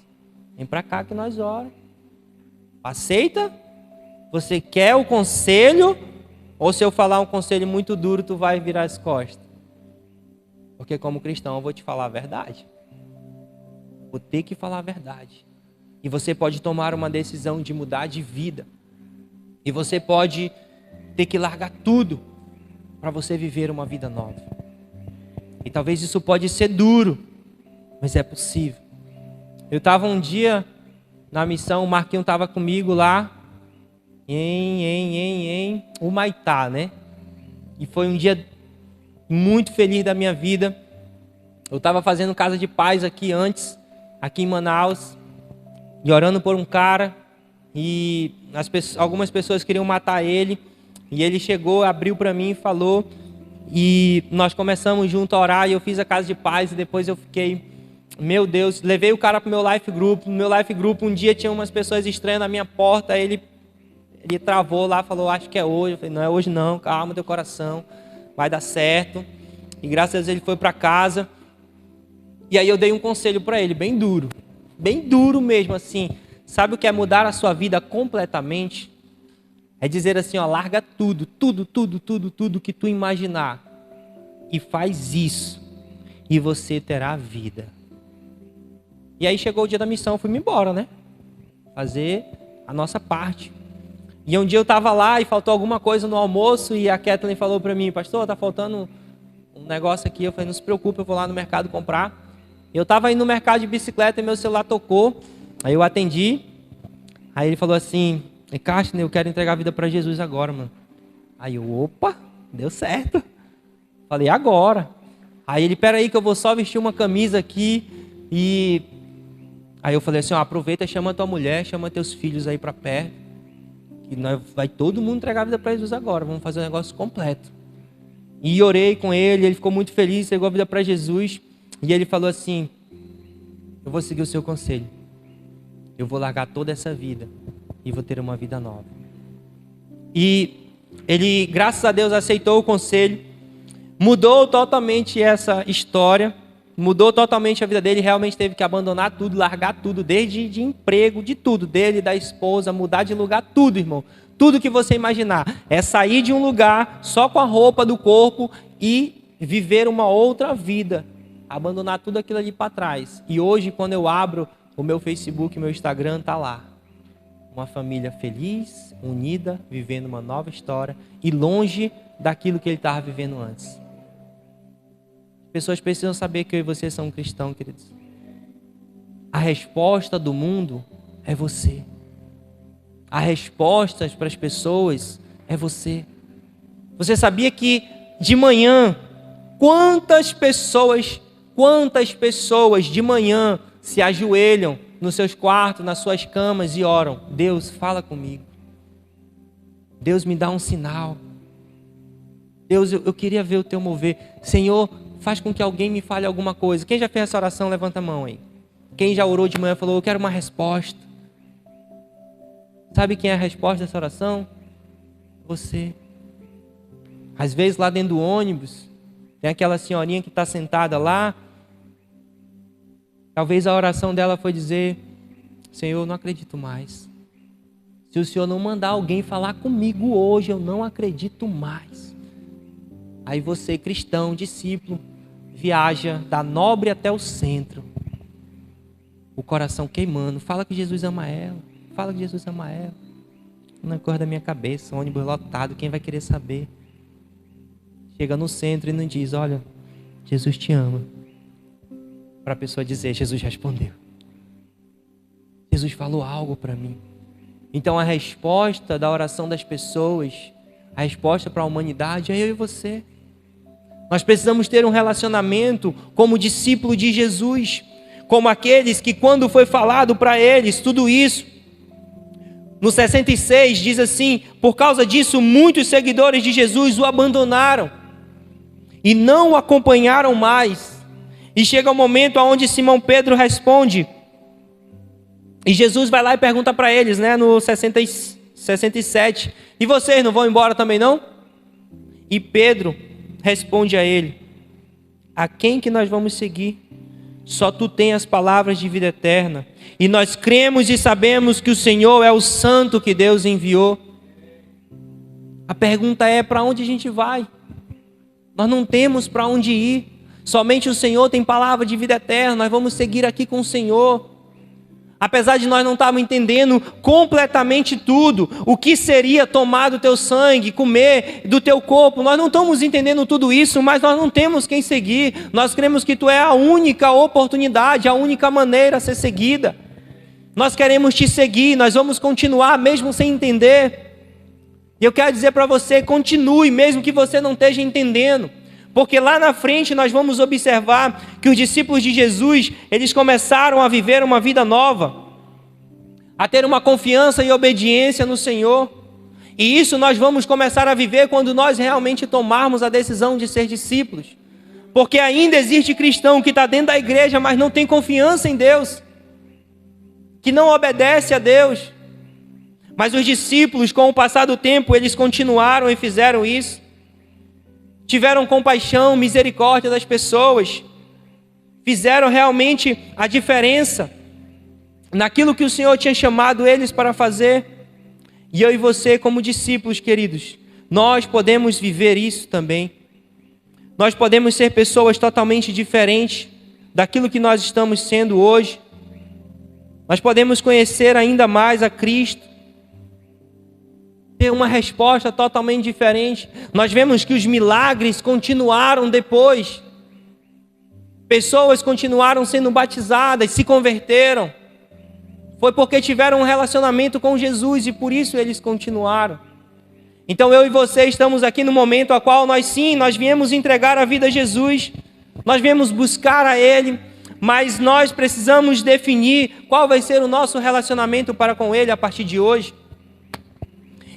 Vem para cá que nós oramos. Aceita? Você quer o conselho? Ou se eu falar um conselho muito duro, tu vai virar as costas? Porque como cristão eu vou te falar a verdade. Vou ter que falar a verdade. E você pode tomar uma decisão de mudar de vida. E você pode ter que largar tudo para você viver uma vida nova. E talvez isso pode ser duro, mas é possível. Eu estava um dia na missão, o Marquinhos estava comigo lá em Humaitá, né? E foi um dia muito feliz da minha vida. Eu estava fazendo casa de paz aqui antes, aqui em Manaus, e orando por um cara, e algumas pessoas queriam matar ele, e ele chegou, abriu para mim e falou, e nós começamos junto a orar, e eu fiz a casa de paz, e depois eu fiquei, meu Deus, levei o cara para o meu life group. No meu life group um dia tinha umas pessoas estranhas na minha porta, ele travou lá, falou, acho que é hoje. Eu falei, não é hoje não, calma teu coração, vai dar certo. E graças a Deus ele foi para casa. E aí eu dei um conselho para ele, bem duro mesmo, assim. Sabe o que é mudar a sua vida completamente? É dizer assim, ó, larga tudo que tu imaginar. E faz isso. E você terá vida. E aí chegou o dia da missão, fui-me embora, né? Fazer a nossa parte. E um dia eu estava lá e faltou alguma coisa no almoço e a Kathleen falou para mim, pastor, tá faltando um negócio aqui. Eu falei, não se preocupe, eu vou lá no mercado comprar. Eu estava indo no mercado de bicicleta e meu celular tocou. Aí eu atendi. Aí ele falou assim, Castner, eu quero entregar a vida para Jesus agora, mano. Aí eu, opa, deu certo. Falei, agora. Aí ele, peraí que eu vou só vestir uma camisa aqui. E aí eu falei assim, ó, aproveita, chama tua mulher, chama teus filhos aí para perto. E vai todo mundo entregar a vida para Jesus agora. Vamos fazer um negócio completo. E orei com ele, ele ficou muito feliz, entregou a vida para Jesus. E ele falou assim, eu vou seguir o seu conselho. Eu vou largar toda essa vida e vou ter uma vida nova. E ele, graças a Deus, aceitou o conselho. Mudou totalmente essa história. Mudou totalmente a vida dele. Realmente teve que abandonar tudo, largar tudo. Desde de emprego, de tudo. Dele, da esposa, mudar de lugar, tudo, irmão. Tudo que você imaginar. É sair de um lugar só com a roupa do corpo e viver uma outra vida. Abandonar tudo aquilo ali para trás. E hoje, quando eu abro o meu Facebook, meu Instagram, tá lá. Uma família feliz, unida, vivendo uma nova história e longe daquilo que ele estava vivendo antes. Pessoas precisam saber que eu e você são cristãos, queridos. A resposta do mundo é você. A resposta para as pessoas é você. Você sabia que de manhã, quantas pessoas de manhã se ajoelham nos seus quartos, nas suas camas e oram? Deus, fala comigo. Deus, me dá um sinal. Deus, eu queria ver o teu mover. Senhor, faz com que alguém me fale alguma coisa. Quem já fez essa oração, levanta a mão aí. Quem já orou de manhã e falou, eu quero uma resposta. Sabe quem é a resposta dessa oração? Você. Às vezes lá dentro do ônibus, tem aquela senhorinha que está sentada lá. Talvez a oração dela foi dizer, Senhor, eu não acredito mais. Se o Senhor não mandar alguém falar comigo hoje, eu não acredito mais. Aí você, cristão, discípulo, viaja da Nobre até o centro. O coração queimando. Fala que Jesus ama ela. Fala que Jesus ama ela. Na cor da minha cabeça, ônibus lotado, quem vai querer saber? Chega no centro e não diz, olha, Jesus te ama. Para a pessoa dizer, Jesus respondeu. Jesus falou algo para mim. Então a resposta da oração das pessoas, a resposta para a humanidade é eu e você. Nós precisamos ter um relacionamento como discípulo de Jesus, como aqueles que quando foi falado para eles tudo isso, no 66 diz assim, por causa disso muitos seguidores de Jesus o abandonaram e não o acompanharam mais. E chega o momento onde Simão Pedro responde, e Jesus vai lá e pergunta para eles, né, no 67, e vocês não vão embora também não? E Pedro responde a ele, a quem que nós vamos seguir? Só tu tens as palavras de vida eterna, e nós cremos e sabemos que o Senhor é o Santo que Deus enviou. A pergunta é, para onde a gente vai? Nós não temos para onde ir, somente o Senhor tem palavra de vida eterna, nós vamos seguir aqui com o Senhor. Apesar de nós não estarmos entendendo completamente tudo, o que seria tomar do teu sangue, comer do teu corpo, nós não estamos entendendo tudo isso, mas nós não temos quem seguir. Nós cremos que tu é a única oportunidade, a única maneira a ser seguida. Nós queremos te seguir, nós vamos continuar mesmo sem entender. E eu quero dizer para você, continue mesmo que você não esteja entendendo. Porque lá na frente nós vamos observar que os discípulos de Jesus, eles começaram a viver uma vida nova, a ter uma confiança e obediência no Senhor. E isso nós vamos começar a viver quando nós realmente tomarmos a decisão de ser discípulos. Porque ainda existe cristão que está dentro da igreja, mas não tem confiança em Deus, que não obedece a Deus. Mas os discípulos, com o passar do tempo, eles continuaram e fizeram isso. Tiveram compaixão, misericórdia das pessoas, fizeram realmente a diferença naquilo que o Senhor tinha chamado eles para fazer. E eu e você, como discípulos, queridos, nós podemos viver isso também. Nós podemos ser pessoas totalmente diferentes daquilo que nós estamos sendo hoje. Nós podemos conhecer ainda mais a Cristo, ter uma resposta totalmente diferente. Nós vemos que os milagres continuaram depois. Pessoas continuaram sendo batizadas, se converteram. Foi porque tiveram um relacionamento com Jesus e por isso eles continuaram. Então eu e você estamos aqui no momento a qual nós viemos entregar a vida a Jesus. Nós viemos buscar a Ele, mas nós precisamos definir qual vai ser o nosso relacionamento para com Ele a partir de hoje.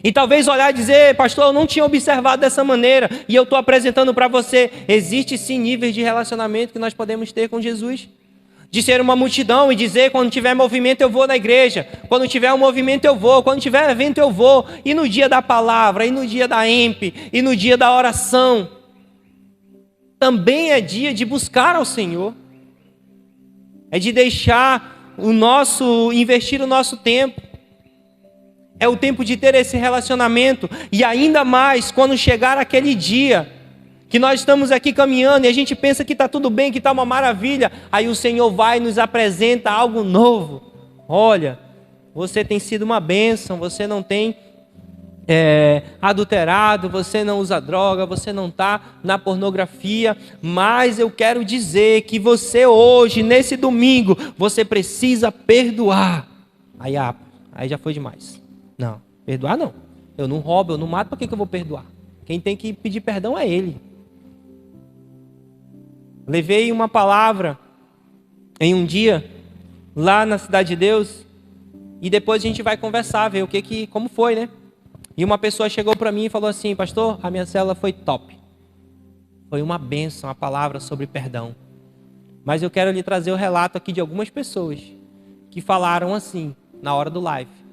E talvez olhar e dizer, pastor, eu não tinha observado dessa maneira, e eu estou apresentando para você, existe sim níveis de relacionamento que nós podemos ter com Jesus. De ser uma multidão e dizer, quando tiver movimento eu vou na igreja, quando tiver um movimento eu vou, quando tiver evento eu vou, e no dia da palavra, e no dia da EMP, e no dia da oração, também é dia de buscar ao Senhor, é de deixar investir o nosso tempo. É o tempo de ter esse relacionamento. E ainda mais quando chegar aquele dia que nós estamos aqui caminhando e a gente pensa que está tudo bem, que está uma maravilha. Aí o Senhor vai e nos apresenta algo novo. Olha, você tem sido uma bênção, você não tem adulterado, você não usa droga, você não está na pornografia. Mas eu quero dizer que você hoje, nesse domingo, você precisa perdoar. Aí já foi demais. Não, perdoar não. Eu não roubo, eu não mato, para que eu vou perdoar? Quem tem que pedir perdão é Ele. Levei uma palavra em um dia, lá na Cidade de Deus, e depois a gente vai conversar, ver como foi, né? E uma pessoa chegou para mim e falou assim, pastor, a minha célula foi top. Foi uma bênção, a palavra sobre perdão. Mas eu quero lhe trazer o relato aqui de algumas pessoas que falaram assim, na hora do live.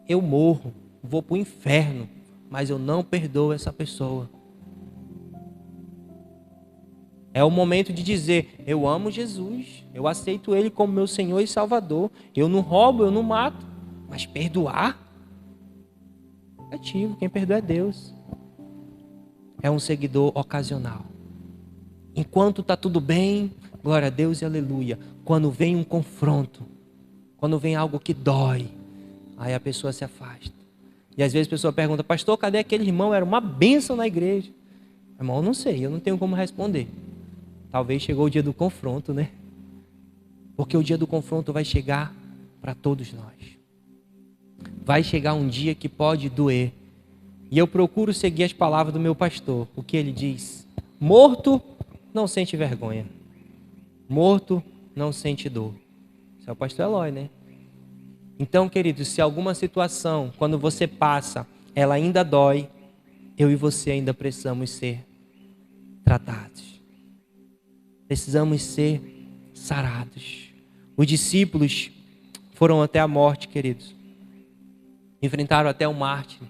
Eu morro, vou para o inferno, mas eu não perdoo essa pessoa. É o momento de dizer, eu amo Jesus, eu aceito Ele como meu Senhor e Salvador. Eu não roubo, eu não mato, mas perdoar? Negativo, quem perdoa é Deus. é um seguidor ocasional. Enquanto está tudo bem, glória a Deus e aleluia. Quando vem um confronto, quando vem algo que dói, aí a pessoa se afasta. E às vezes a pessoa pergunta: pastor, cadê aquele irmão? Era uma bênção na igreja. Irmão, eu não sei, eu não tenho como responder. Talvez chegou o dia do confronto, né? Porque o dia do confronto vai chegar para todos nós. Vai chegar um dia que pode doer. E eu procuro seguir as palavras do meu pastor. O que ele diz? Morto não sente vergonha. Morto não sente dor. Esse é o pastor Eloy, né? Então, queridos, se alguma situação, quando você passa, ela ainda dói, eu e você ainda precisamos ser tratados. Precisamos ser sarados. Os discípulos foram até a morte, queridos. Enfrentaram até o mártir.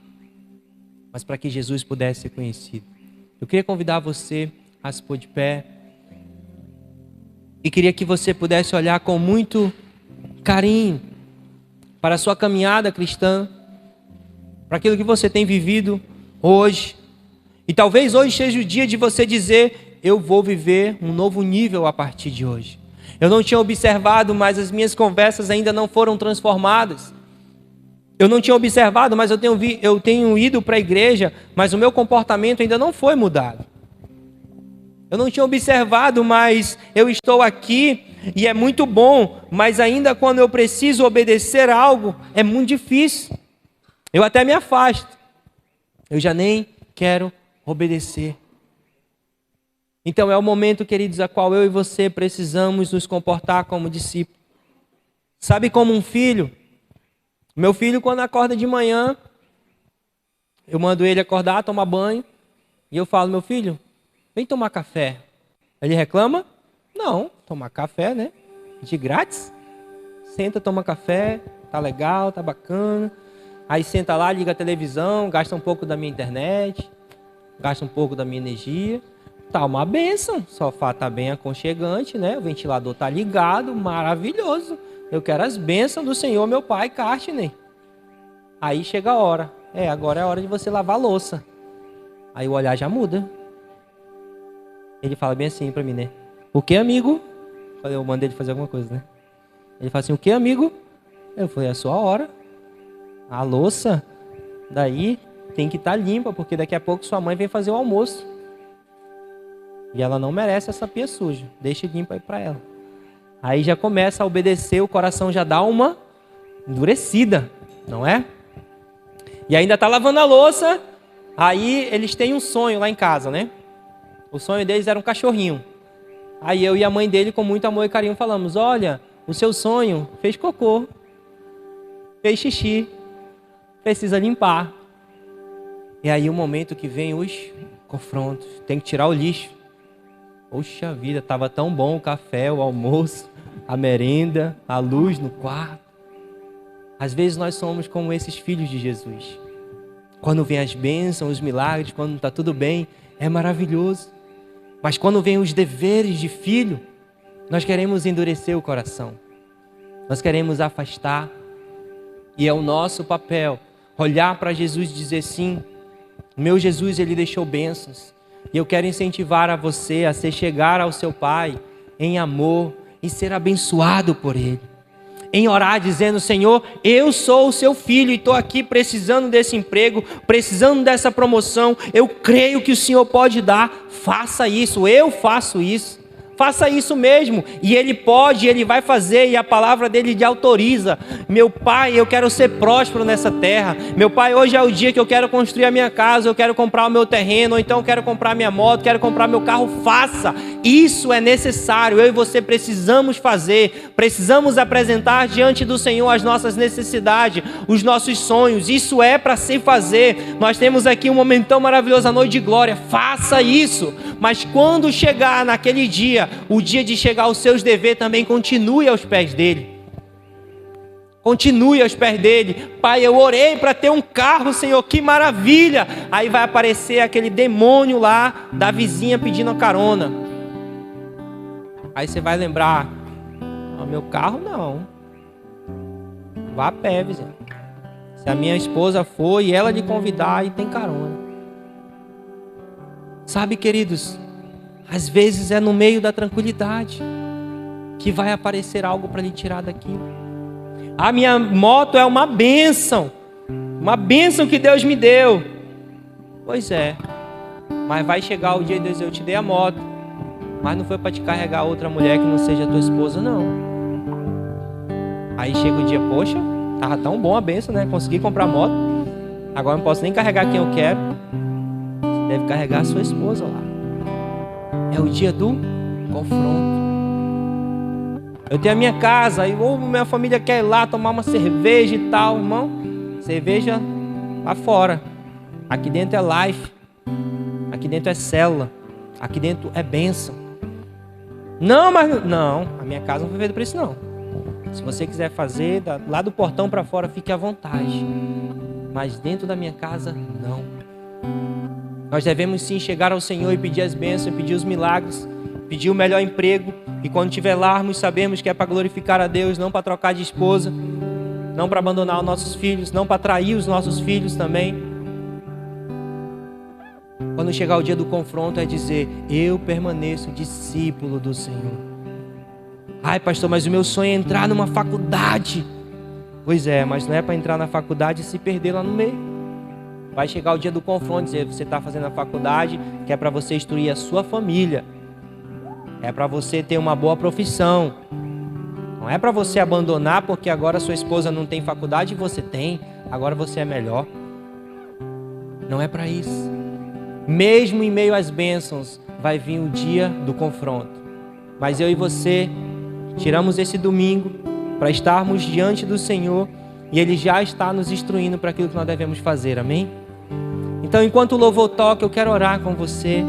Mas para que Jesus pudesse ser conhecido. Eu queria convidar você a se pôr de pé. E queria que você pudesse olhar com muito carinho para a sua caminhada cristã, para aquilo que você tem vivido hoje. E talvez hoje seja o dia de você dizer: eu vou viver um novo nível a partir de hoje. Eu não tinha observado, mas as minhas conversas ainda não foram transformadas. Eu não tinha observado, mas eu tenho ido para a igreja, mas o meu comportamento ainda não foi mudado. Eu não tinha observado, mas eu estou aqui e é muito bom, mas ainda quando eu preciso obedecer algo, é muito difícil. Eu até me afasto. Eu já nem quero obedecer. Então é o momento, queridos, a qual eu e você precisamos nos comportar como discípulos. Sabe como um filho? Meu filho, quando acorda de manhã, eu mando ele acordar, tomar banho, e eu falo: meu filho, vem tomar café. Ele reclama? Não, tomar café, né? De grátis. Senta, toma café, tá legal, tá bacana. Aí senta lá, liga a televisão, gasta um pouco da minha internet, gasta um pouco da minha energia. Tá uma bênção, o sofá tá bem aconchegante, né? O ventilador tá ligado, maravilhoso. Eu quero as bênçãos do Senhor, meu Pai, Cartney. Aí chega a hora. Agora é a hora de você lavar a louça. Aí o olhar já muda. Ele fala bem assim pra mim, né? O que, amigo? Eu mandei ele fazer alguma coisa, né? Ele fala assim: o que, amigo? Eu falei: é a sua hora. A louça, daí tem que estar limpa, porque daqui a pouco sua mãe vem fazer o almoço. E ela não merece essa pia suja. Deixa limpa aí pra ela. Aí já começa a obedecer, o coração já dá uma endurecida, não é? E ainda tá lavando a louça. Aí eles têm um sonho lá em casa, né? O sonho deles era um cachorrinho. Aí eu e a mãe dele, com muito amor e carinho, falamos: olha, o seu sonho fez cocô, fez xixi, precisa limpar. E aí o momento que vem os confrontos, tem que tirar o lixo. Poxa vida, estava tão bom o café, o almoço, a merenda, a luz no quarto. Às vezes nós somos como esses filhos de Jesus. Quando vem as bênçãos, os milagres, quando está tudo bem, é maravilhoso. Mas quando vem os deveres de filho, nós queremos endurecer o coração. Nós queremos afastar. E é o nosso papel olhar para Jesus e dizer: sim, o meu Jesus, ele deixou bênçãos. E eu quero incentivar a você a se chegar ao seu Pai em amor e ser abençoado por Ele. Em orar dizendo: Senhor, eu sou o seu filho e estou aqui precisando desse emprego, precisando dessa promoção. Eu creio que o Senhor pode dar. Faça isso, eu faço isso. Faça isso mesmo. E Ele pode, Ele vai fazer, e a palavra dEle lhe autoriza. Meu Pai, eu quero ser próspero nessa terra. Meu Pai, hoje é o dia que eu quero construir a minha casa, eu quero comprar o meu terreno, ou então eu quero comprar minha moto, quero comprar meu carro. Faça. Isso é necessário. Eu e você precisamos fazer. Precisamos apresentar diante do Senhor as nossas necessidades, os nossos sonhos. Isso é para se fazer. Nós temos aqui um momentão maravilhoso, a noite de glória. Faça isso. Mas quando chegar naquele dia, o dia de chegar aos seus deveres, também continue aos pés dele. Continue aos pés dele. Pai, eu orei para ter um carro, Senhor, que maravilha. Aí vai aparecer aquele demônio lá da vizinha pedindo carona. Aí você vai lembrar: oh, meu carro não. Vá a pé, vizinha. Se a minha esposa for e ela lhe convidar, aí tem carona. Sabe, queridos, às vezes é no meio da tranquilidade que vai aparecer algo para lhe tirar daquilo. A minha moto é uma bênção que Deus me deu. Pois é, mas vai chegar o dia de Deus, eu te dei a moto, mas não foi para te carregar outra mulher que não seja tua esposa, não. Aí chega o dia, poxa, tava tão bom a bênção, né? Consegui comprar moto, agora não posso nem carregar quem eu quero. Você deve carregar a sua esposa lá. É o dia do confronto. Eu tenho a minha casa, e minha família quer ir lá tomar uma cerveja e tal, irmão. Cerveja lá fora. Aqui dentro é life. Aqui dentro é célula. Aqui dentro é bênção. Não, mas não, a minha casa não foi feita para isso, não. Se você quiser fazer lá do portão para fora, fique à vontade. Mas dentro da minha casa, não. Nós devemos sim chegar ao Senhor e pedir as bênçãos, pedir os milagres, pedir o melhor emprego. E quando tivermos, sabemos que é para glorificar a Deus, não para trocar de esposa, não para abandonar os nossos filhos, não para trair os nossos filhos também. Quando chegar o dia do confronto é dizer, eu permaneço discípulo do Senhor. Ai, pastor, mas o meu sonho é entrar numa faculdade. Pois é, mas não é para entrar na faculdade e se perder lá no meio. Vai chegar o dia do confronto, dizer, você está fazendo a faculdade, que é para você instruir a sua família. É para você ter uma boa profissão. Não é para você abandonar porque agora sua esposa não tem faculdade e você tem. Agora você é melhor. Não é para isso. Mesmo em meio às bênçãos, vai vir o dia do confronto. Mas eu e você tiramos esse domingo para estarmos diante do Senhor e Ele já está nos instruindo para aquilo que nós devemos fazer. Amém? Então, enquanto o louvor toca, eu quero orar com você.